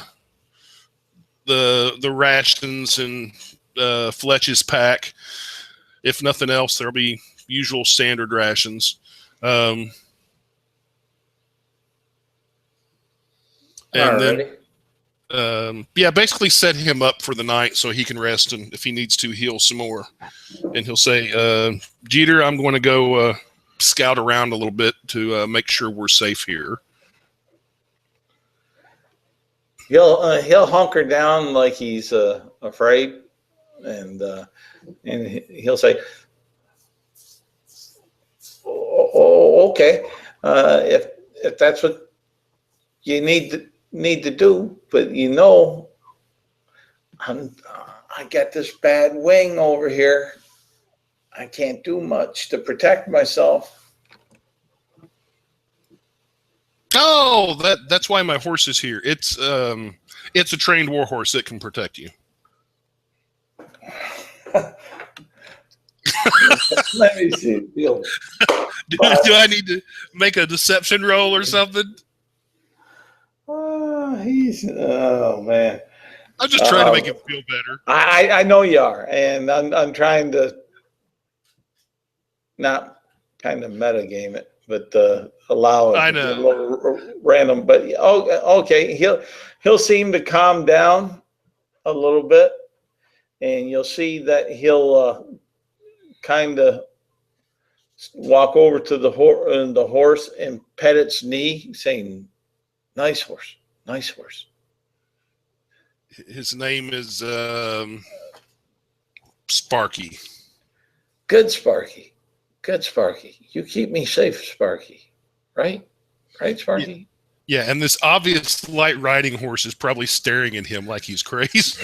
rations and Fletch's pack. If nothing else, there'll be usual standard rations. And then, yeah, basically set him up for the night so he can rest, and if he needs to, heal some more. And he'll say, Jeter, I'm going to go scout around a little bit to make sure we're safe here. He'll hunker down like he's afraid, and he'll say, "Oh, okay, if that's what you need to do, but I got this bad wing over here. I can't do much to protect myself." Oh, that's why my horse is here. It's a trained war horse that can protect you. Let me see. Do I need to make a deception roll or something? Oh man. I'm just trying to make him feel better. I know you are, and I'm trying to not kind of meta game it, but allow it I to be know. a little random. But okay, he'll seem to calm down a little bit, and you'll see that he'll kind of walk over to the horse and pet its knee, saying, "Nice horse, nice horse." His name is Sparky. Good Sparky. Good Sparky. You keep me safe, Sparky. Right? Right, Sparky? Yeah, and this obvious light riding horse is probably staring at him like he's crazy.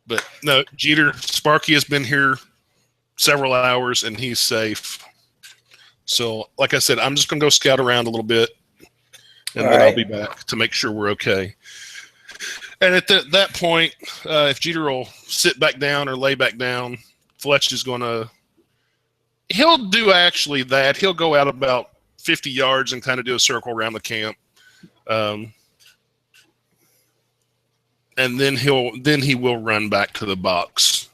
But no, Jeter, Sparky has been here several hours and he's safe. So, like I said, I'm just going to go scout around a little bit, and then I'll be back to make sure we're okay. And at that point, if Jeter will sit back down or lay back down, Fletch is going to... He'll do actually that. He'll go out about 50 yards and kind of do a circle around the camp. And then he will run back to the box.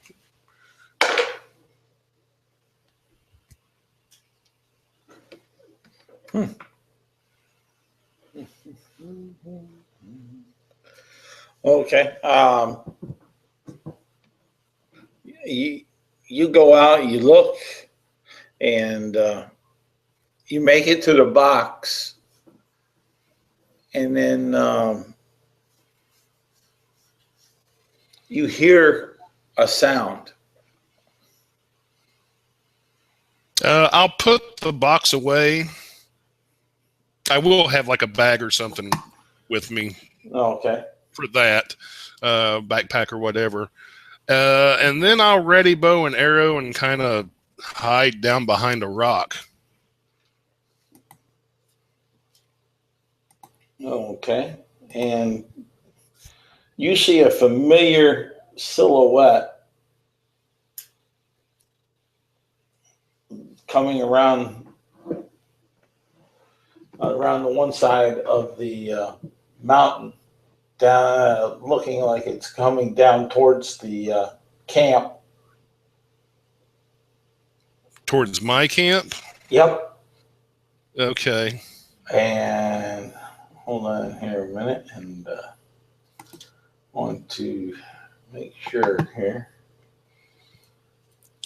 Okay. You go out, you look, and you make it to the box, and then you hear a sound. I'll put the box away I will have like a bag or something with me Okay. for that, backpack or whatever. And then I'll ready bow and arrow and kind of hide down behind a rock. Okay. And you see a familiar silhouette coming around the one side of the mountain, down, looking like it's coming down towards the camp. Towards my camp? Yep. Okay. And hold on here a minute, and want to make sure here.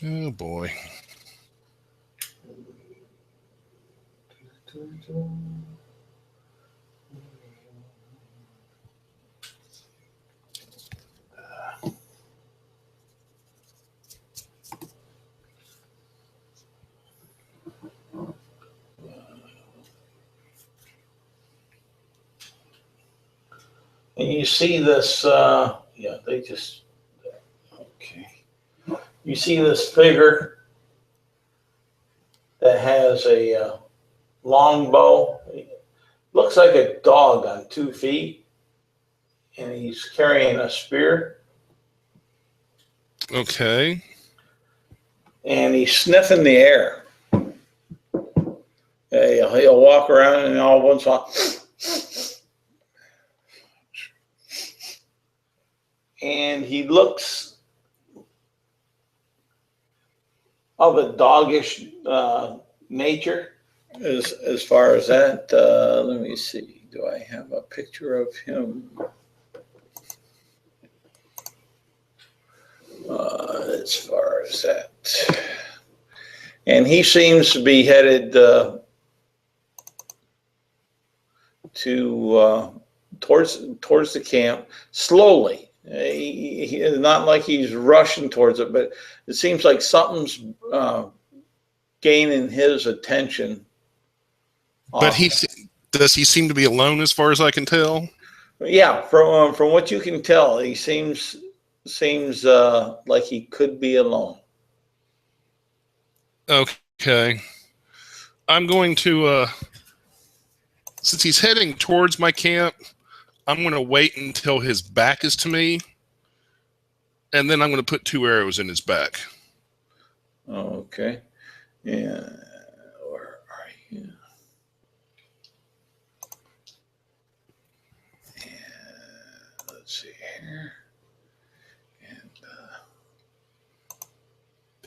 Oh boy. And you see this, yeah, they just, okay. You see this figure that has a long bow. Looks like a dog on 2 feet, and he's carrying a spear. Okay. And he's sniffing the air. He'll walk around and all once in a while, and he looks of a doggish nature as far as that. Let me see. Do I have a picture of him? As far as that. And he seems to be headed towards the camp slowly. He is not like he's rushing towards it, but it seems like something's gaining his attention. But does he seem to be alone as far as I can tell? Yeah, from what you can tell, he seems like he could be alone. Okay. I'm going to, since he's heading towards my camp, I'm going to wait until his back is to me, and then I'm going to put 2 arrows in his back. Okay. Yeah. Where are you? And let's see here.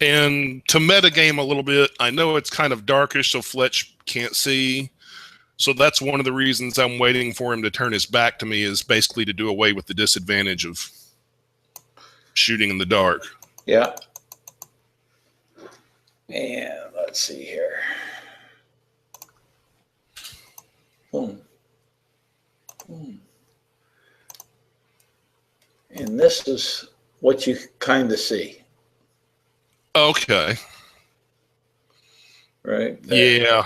And to metagame a little bit, I know it's kind of darkish, so Fletch can't see. So that's one of the reasons I'm waiting for him to turn his back to me, is basically to do away with the disadvantage of shooting in the dark. Yeah. And let's see here. Boom. Boom. And this is what you kind of see. Okay. Right there.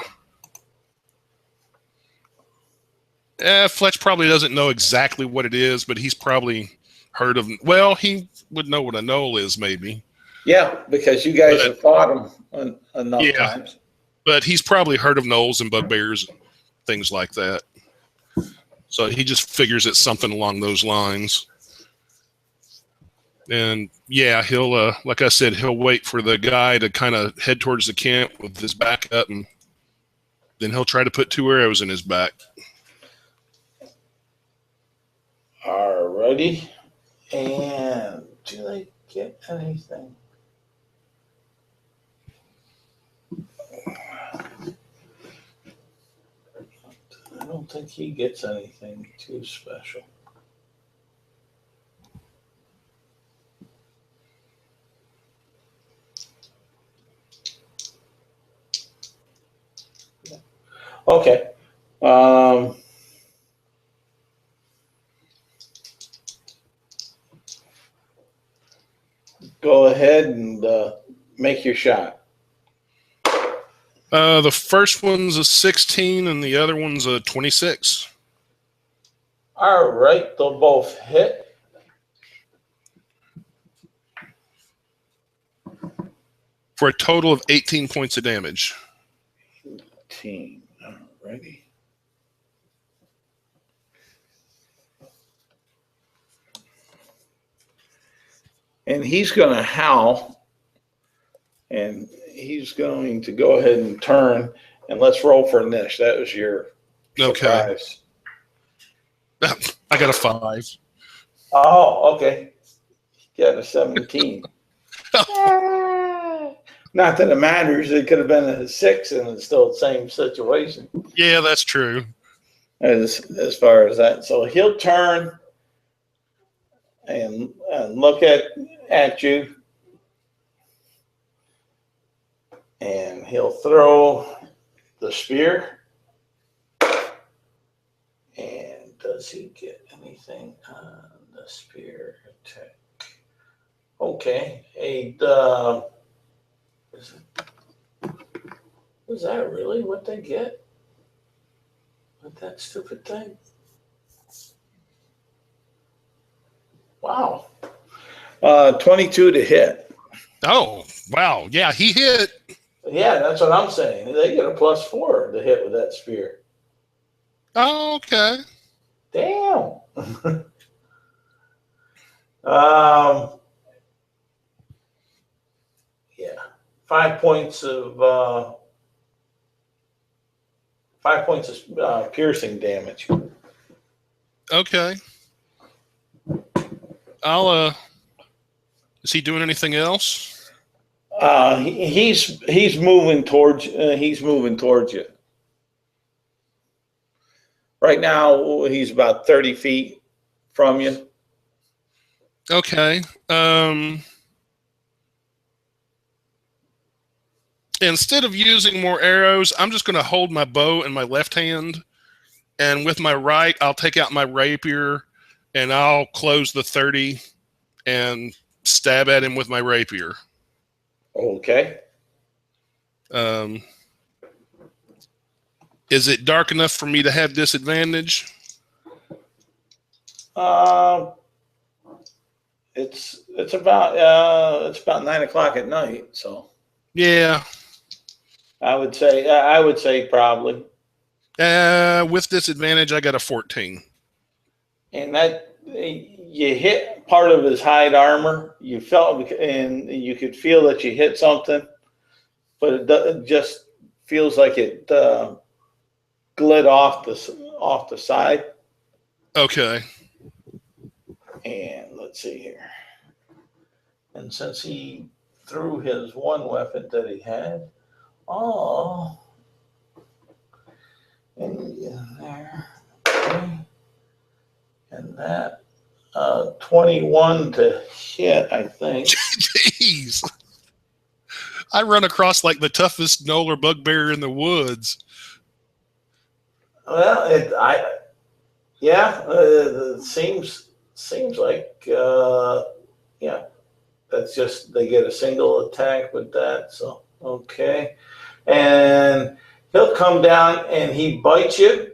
Yeah. Fletch probably doesn't know exactly what it is, but he's probably heard of. Well, he would know what a knoll is, maybe. Yeah, because you guys have fought him enough times. But he's probably heard of knolls and bugbears, and things like that. So he just figures it's something along those lines. And yeah, he'll, like I said, he'll wait for the guy to kind of head towards the camp with his back up, and then he'll try to put 2 arrows in his back. Alrighty. And do they get anything? I don't think he gets anything too special. Okay. Go ahead and make your shot. The first one's a 16 and the other one's a 26. All right, they'll both hit. For a total of 18 points of damage. 18. All righty. And he's going to howl, and he's going to go ahead and turn, and let's roll for Nish. That was your surprise. Okay. I got a 5. Oh, okay. You got a 17. Not that it matters. It could have been a 6, and it's still the same situation. Yeah, that's true. As far as that, so he'll turn and look at you, and he'll throw the spear. And does he get anything on the spear attack? Okay, was that really what they get with that stupid thing? Wow. 22 to hit. Oh, wow. Yeah, he hit. Yeah, that's what I'm saying. They get a +4 to hit with that spear. Oh, okay. Damn. Yeah. 5 points of piercing damage. Okay. Is he doing anything else? He's moving towards you. Right now, he's about 30 feet from you. Okay. Instead of using more arrows, I'm just going to hold my bow in my left hand, and with my right, I'll take out my rapier, and I'll close the 30 and stab at him with my rapier. Okay. Is it dark enough for me to have disadvantage? It's about 9 o'clock at night, so Yeah. I would say probably. With disadvantage, I got a 14. And that you hit part of his hide armor. You felt, and you could feel that you hit something, but it just feels like it glid off the side. Okay. And let's see here. And since he threw his one weapon that he had, in there, okay. And that 21 to hit, I think. Jeez. I run across like the toughest gnoll or bugbear in the woods. Well, it seems like yeah. That's just they get a single attack with that. So okay, and he'll come down and he bites you,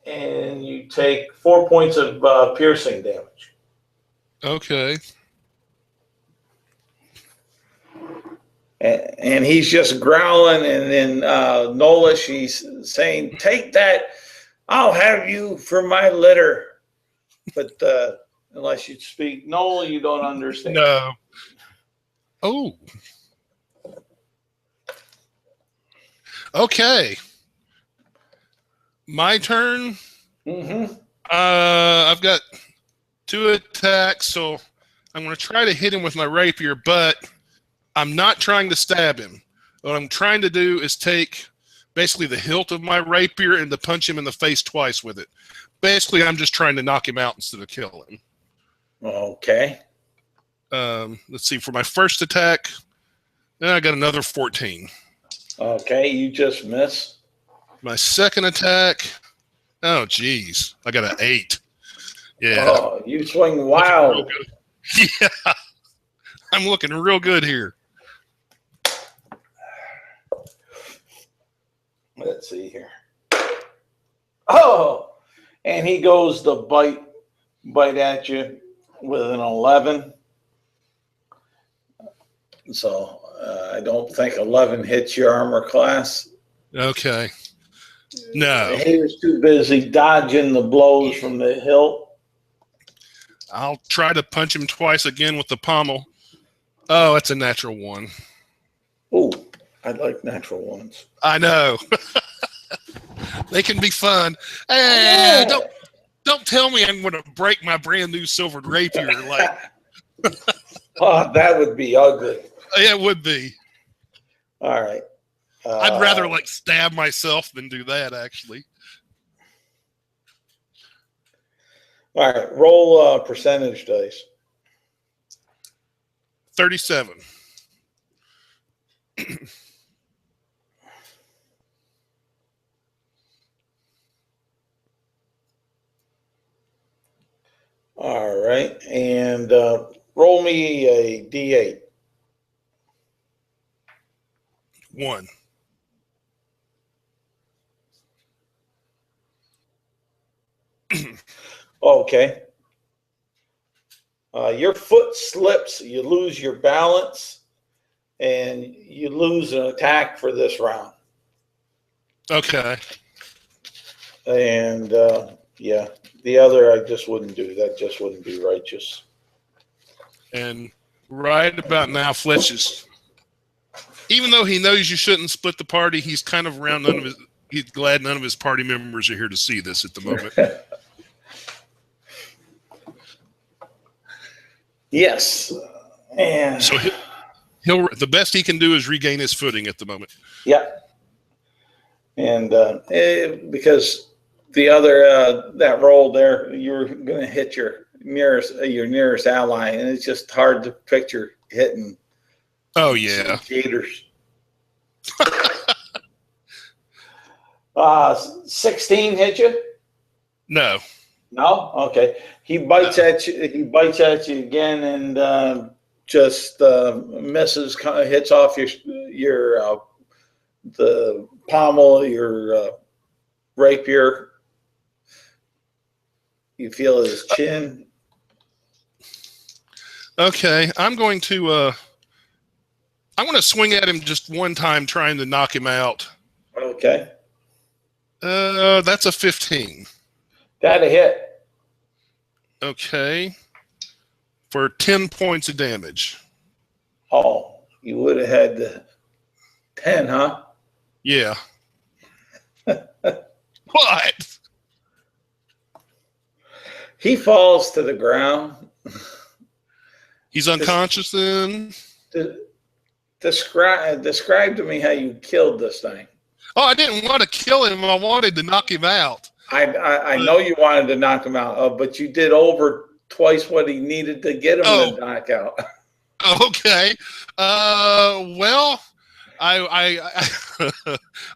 and you take 4 points of piercing damage. Okay. And he's just growling, and then Nola, she's saying, "Take that! I'll have you for my litter." But unless you speak Nola, you don't understand. No. Oh. Okay. My turn. Mm-hmm. I've got 2 attacks, so I'm going to try to hit him with my rapier, but I'm not trying to stab him. What I'm trying to do is take basically the hilt of my rapier and to punch him in the face twice with it. Basically, I'm just trying to knock him out instead of kill him. Okay. Let's see. For my first attack, I got another 14. Okay, you just miss. My second attack, oh, geez. I got an 8. Yeah. Oh, you swing wild. Yeah. I'm looking real good here. Let's see here. Oh, and he goes to bite at you with an 11. So I don't think 11 hits your armor class. Okay. No. He was too busy dodging the blows from the hilt. I'll try to punch him twice again with the pommel. Oh, it's a natural 1. Ooh, I like natural ones. I know. They can be fun. Don't tell me I'm going to break my brand new silvered rapier. Like, oh, that would be ugly. It would be. All right. I'd rather like stab myself than do that, actually. All right. Roll percentage dice. 37. All right. And roll me a D8. 1. Okay. Your foot slips, you lose your balance, and you lose an attack for this round. Okay. And yeah, the other I just wouldn't do. That just wouldn't be righteous. And right about now, Fletch is, even though he knows you shouldn't split the party, he's kind of around he's glad none of his party members are here to see this at the moment. Yes. And so he'll the best he can do is regain his footing at the moment. Yeah. And because the other that roll there, you're going to hit your nearest ally, and it's just hard to picture hitting. Oh yeah. Gators. 16 hit you? No. No? Okay. He bites at you. He bites at you again, and just misses. Kind of hits off your the pommel, your rapier. You feel his chin. Okay, I'm going to swing at him just one time, trying to knock him out. Okay. That's a 15. Got a hit. Okay. For 10 points of damage. Oh, you would have had the 10, huh? Yeah. What? He falls to the ground. He's unconscious then? Describe to me how you killed this thing. Oh, I didn't want to kill him. I wanted to knock him out. I know you wanted to knock him out, but you did over twice what he needed to get him to knock out. Okay. Well, I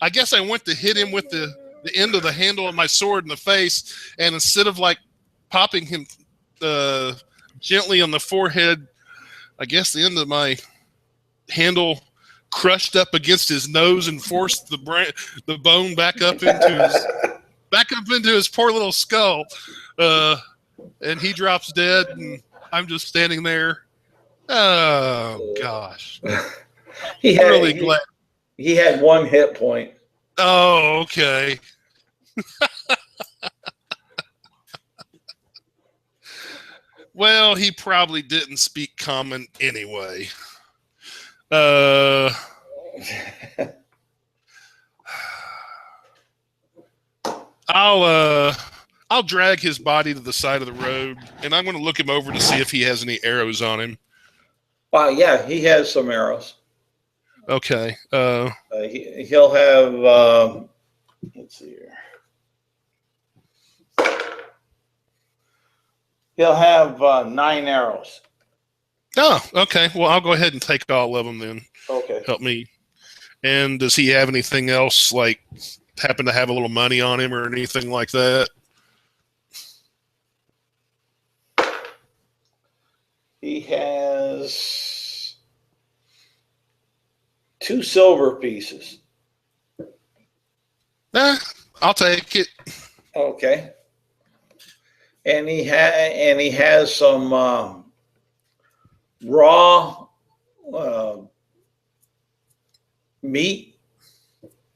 I guess I went to hit him with the end of the handle of my sword in the face, and instead of like popping him gently on the forehead, I guess the end of my handle crushed up against his nose and forced the bone back up into his poor little skull, and he drops dead, and I'm just standing there. Oh gosh! He had 1 hit point. Oh, okay. Well, he probably didn't speak common anyway. I'll drag his body to the side of the road, and I'm going to look him over to see if he has any arrows on him. Yeah, he has some arrows. Okay. He'll have. Let's see here. He'll have 9 arrows. Oh, okay. Well, I'll go ahead and take all of them then. Okay. Help me. And does he have anything else, like happen to have a little money on him or anything like that? He has 2 silver pieces. I'll take it. Okay. And he has some raw meat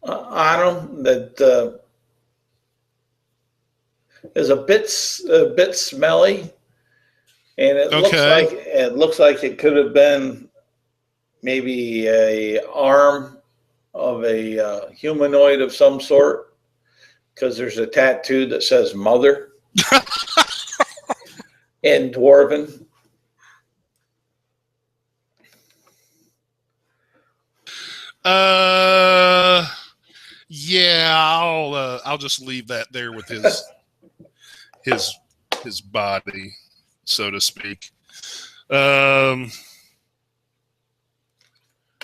on him that is a bit smelly, and it looks like it could have been maybe a arm of a humanoid of some sort, because there's a tattoo that says "Mother" in Dwarven. Yeah, I'll just leave that there with his body, so to speak. Oh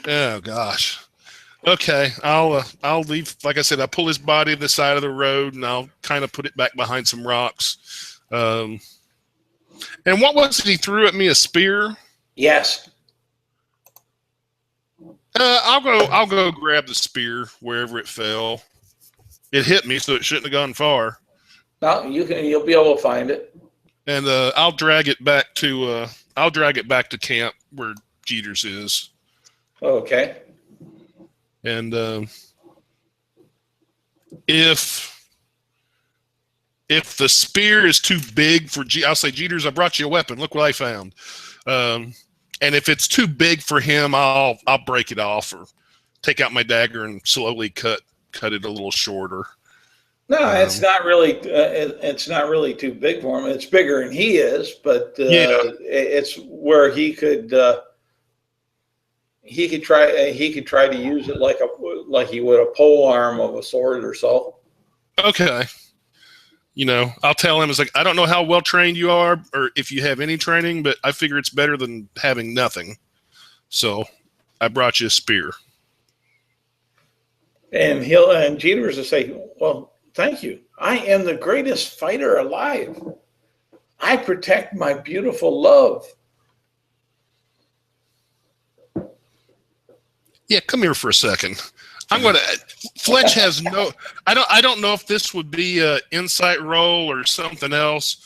gosh. Okay, I'll leave. Like I said, I pull his body to the side of the road, and I'll kind of put it back behind some rocks. And what was it he threw at me? A spear? Yes. I'll go grab the spear wherever it fell. It hit me, so it shouldn't have gone far. No, you'll be able to find it. And I'll drag it back to camp where Jeters is. Okay. And if the spear is too big for I'll say, Jeters, I brought you a weapon. Look what I found. And if it's too big for him, I'll break it off or take out my dagger and slowly cut it a little shorter. No, it's not really. It's not really too big for him. It's bigger than he is, but it's where he could try to use it like he would a pole arm of a sword or so. Okay. I'll tell him, it's like, I don't know how well trained you are or if you have any training, but I figure it's better than having nothing. So I brought you a spear. And Jeters will say, well, thank you. I am the greatest fighter alive. I protect my beautiful love. Yeah, come here for a second. Fletch has no. I don't know if this would be an insight roll or something else,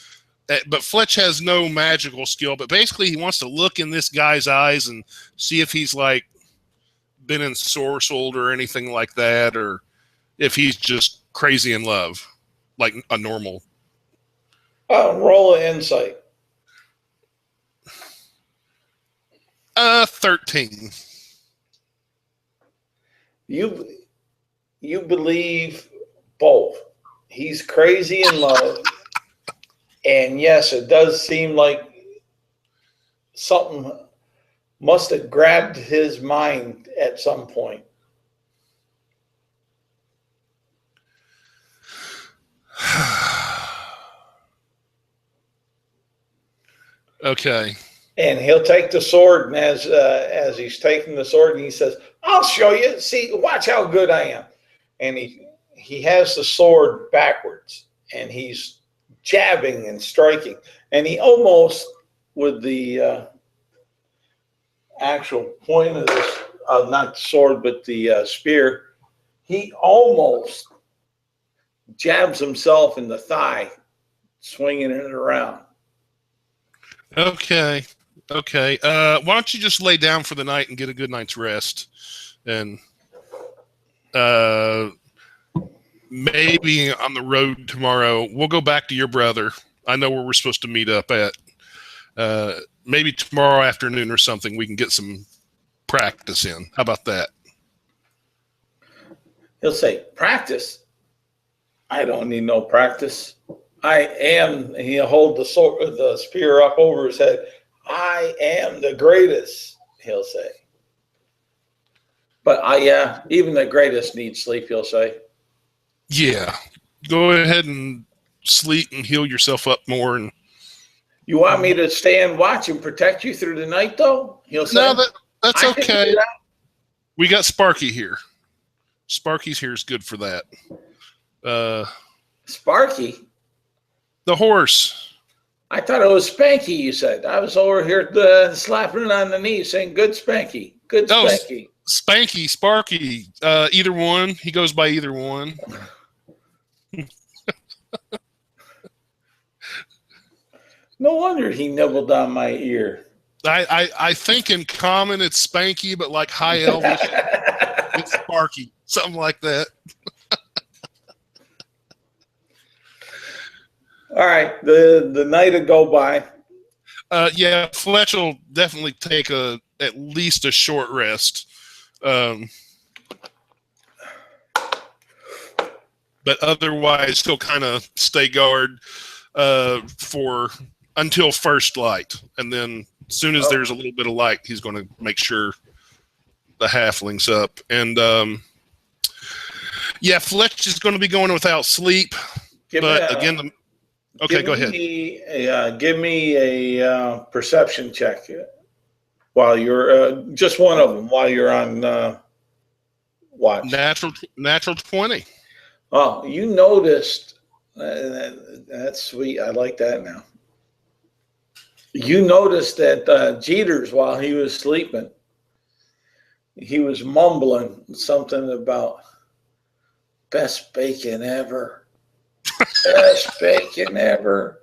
but Fletch has no magical skill. But basically, he wants to look in this guy's eyes and see if he's like been ensorcelled or anything like that, or if he's just crazy in love, like a normal. Roll of insight. 13. You believe both. He's crazy in love, and yes, it does seem like something must have grabbed his mind at some point. Okay. And he'll take the sword, and as he's taking the sword, and he says, "I'll show you. See, watch how good I am." And he has the sword backwards, and he's jabbing and striking, and he almost, with the actual point of this, not the sword, but the spear, he almost jabs himself in the thigh, swinging it around. Okay. Why don't you just lay down for the night and get a good night's rest, and maybe on the road tomorrow we'll go back to your brother. I know where we're supposed to meet up at. Maybe tomorrow afternoon or something we can get some practice in. How about that? He'll say, "Practice? I don't need no practice. He'll hold the spear up over his head. I am the greatest," he'll say. But even the greatest need sleep, he'll say. Yeah. Go ahead and sleep and heal yourself up more. And you want me to stay and watch and protect you through the night, though? He'll say. No, that's okay. We got Sparky here. Sparky's here is good for that. Sparky? The horse. I thought it was Spanky, you said. I was over here slapping it on the knee saying, "Good Spanky. Good Spanky." Spanky, Sparky, either one. He goes by either one. No wonder he nibbled on my ear. I think in common it's Spanky, but like High Elvish, it's Sparky, something like that. All right, the night will go by. Yeah, Fletch will definitely take at least a short rest. But otherwise, he'll kind of stay guard for until first light, and then as soon as there's a little bit of light, he's going to make sure the halfling's up. And yeah, Fletch is going to be going without sleep. Okay, go ahead. Give me a perception check while you're just one of them while you're on watch. Natural 20. Oh, you noticed. That's sweet. I like that now. You noticed that Jeters, while he was sleeping, he was mumbling something about best bacon ever. Best bacon ever.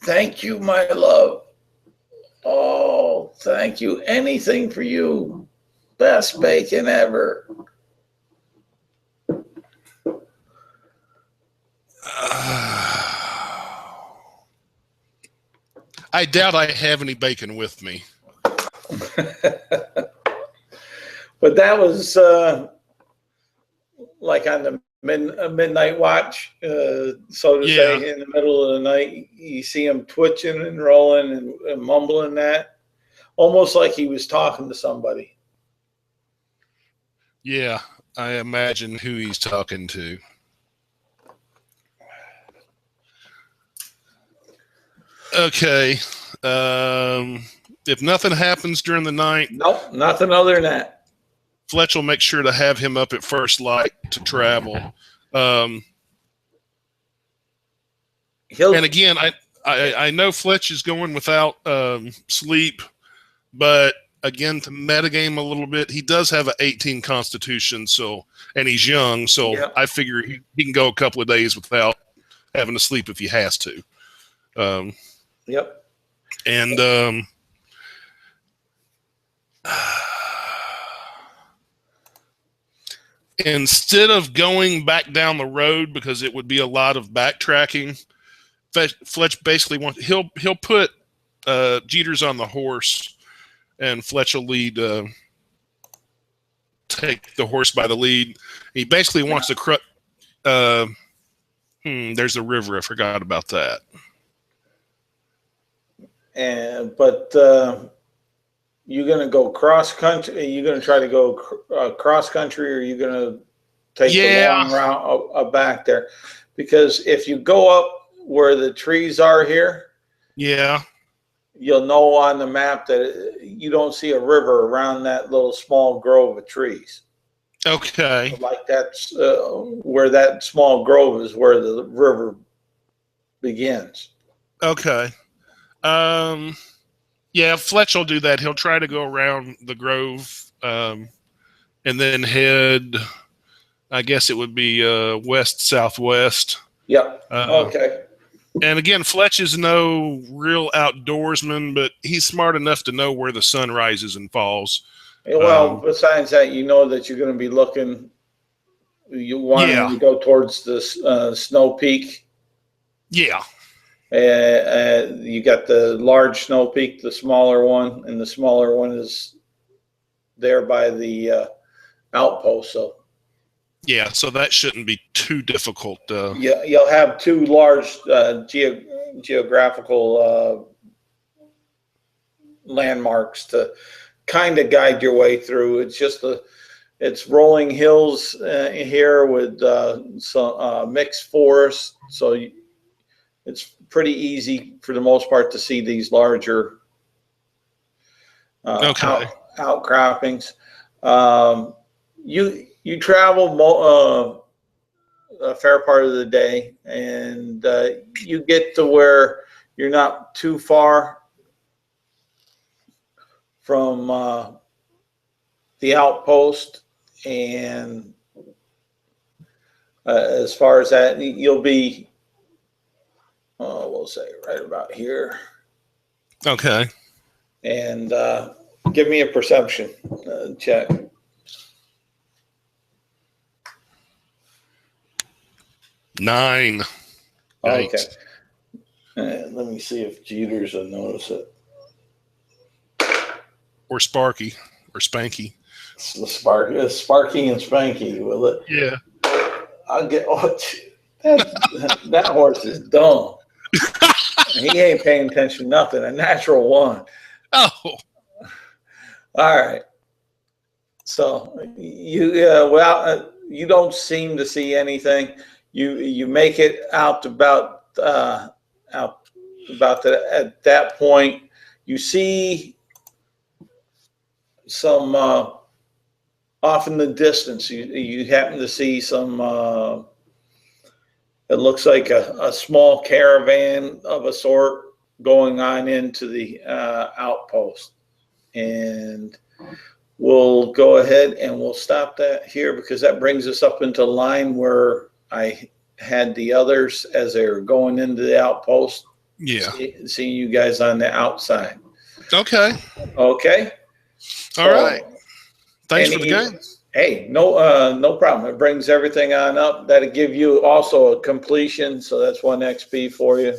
Thank you, my love. Oh, thank you. Anything for you. Best bacon ever. I doubt I have any bacon with me. But that was like on the midnight watch, so to say, in the middle of the night. You see him twitching and rolling and mumbling that, almost like he was talking to somebody. Yeah, I imagine who he's talking to. Okay. If nothing happens during the night, nope, nothing other than that. Fletch will make sure to have him up at first light to travel. And again, I know Fletch is going without sleep, but again, to metagame a little bit, he does have an 18 constitution, and he's young, so yeah. I figure he can go a couple of days without having to sleep if he has to. Yep. And instead of going back down the road, because it would be a lot of backtracking, Fletch basically he'll put Jeters on the horse, and Fletch will take the horse by the lead. He basically wants to there's a river. I forgot about that. But you're going to go cross country? Are you going to try to go cross country, or are you going to take the long route back there? Because if you go up where the trees are here, you'll know on the map that you don't see a river around that little small grove of trees. Okay. Like that's where that small grove is, where the river begins. Okay. Yeah, Fletch will do that. He'll try to go around the grove, and then head, I guess it would be west-southwest. Yep. Okay. And again, Fletch is no real outdoorsman, but he's smart enough to know where the sun rises and falls. Well, besides that, you know that you're going to be looking, you want to go towards the snow peak. Yeah. You got the large snow peak, the smaller one, and the smaller one is there by the outpost. So yeah, so that shouldn't be too difficult. Yeah, you'll have two large geographical landmarks to kind of guide your way through. It's just it's rolling hills here with some mixed forest, so it's pretty easy for the most part to see these larger outcroppings. You travel a fair part of the day, and you get to where you're not too far from the outpost, and as far as that, you'll be, we'll say right about here. Okay. And give me a perception check. 9. Okay. Yikes. Let me see if Jeters will notice it. Or Sparky. Or Spanky. Sparky and Spanky, will it? Yeah. I'll get. Oh, that horse is dumb. He ain't paying attention to nothing. A natural 1. Oh. All right. So you you don't seem to see anything. You make it out about at that point. You see some off in the distance. You happen to see some. It looks like a small caravan of a sort going on into the outpost, and we'll go ahead and we'll stop that here because that brings us up into line where I had the others as they were going into the outpost. Yeah. Seeing you guys on the outside. Okay. Okay. All right. Thanks for the game. Hey, no problem. It brings everything on up. That'll give you also a completion, so that's 1 XP for you.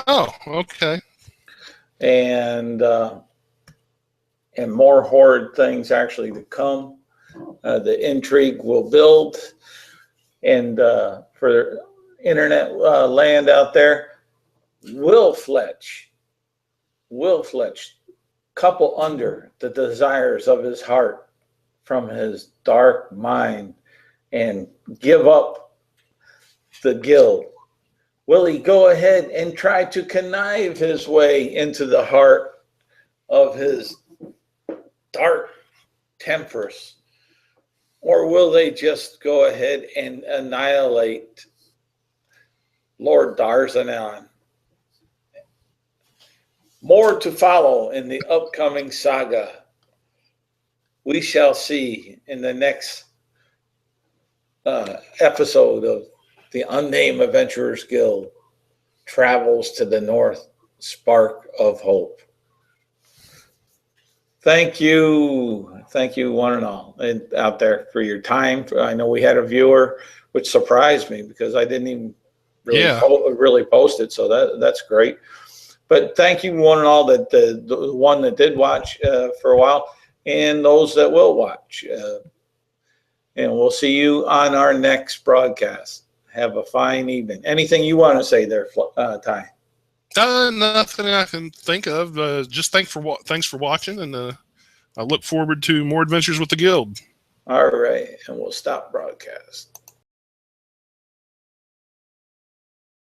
Oh, okay. And more horde things actually to come. The intrigue will build, and for internet land out there, will FLETCH couple under the desires of his heart from his dark mind and give up the guild? Will he go ahead and try to connive his way into the heart of his dark temperance? Or will they just go ahead and annihilate Lord Darzanon? More to follow in the upcoming saga. We shall see in the next episode of the Unnamed Adventurers Guild, Travels to the North, Spark of Hope. Thank you, one and all, and out there for your time. I know we had a viewer, which surprised me because I didn't even really post it, so that's great. But thank you, one and all, that the one that did watch for a while, and those that will watch. And we'll see you on our next broadcast. Have a fine evening. Anything you want to say there, Ty? Nothing I can think of. Just thanks for watching, and I look forward to more adventures with the guild. All right, and we'll stop broadcast.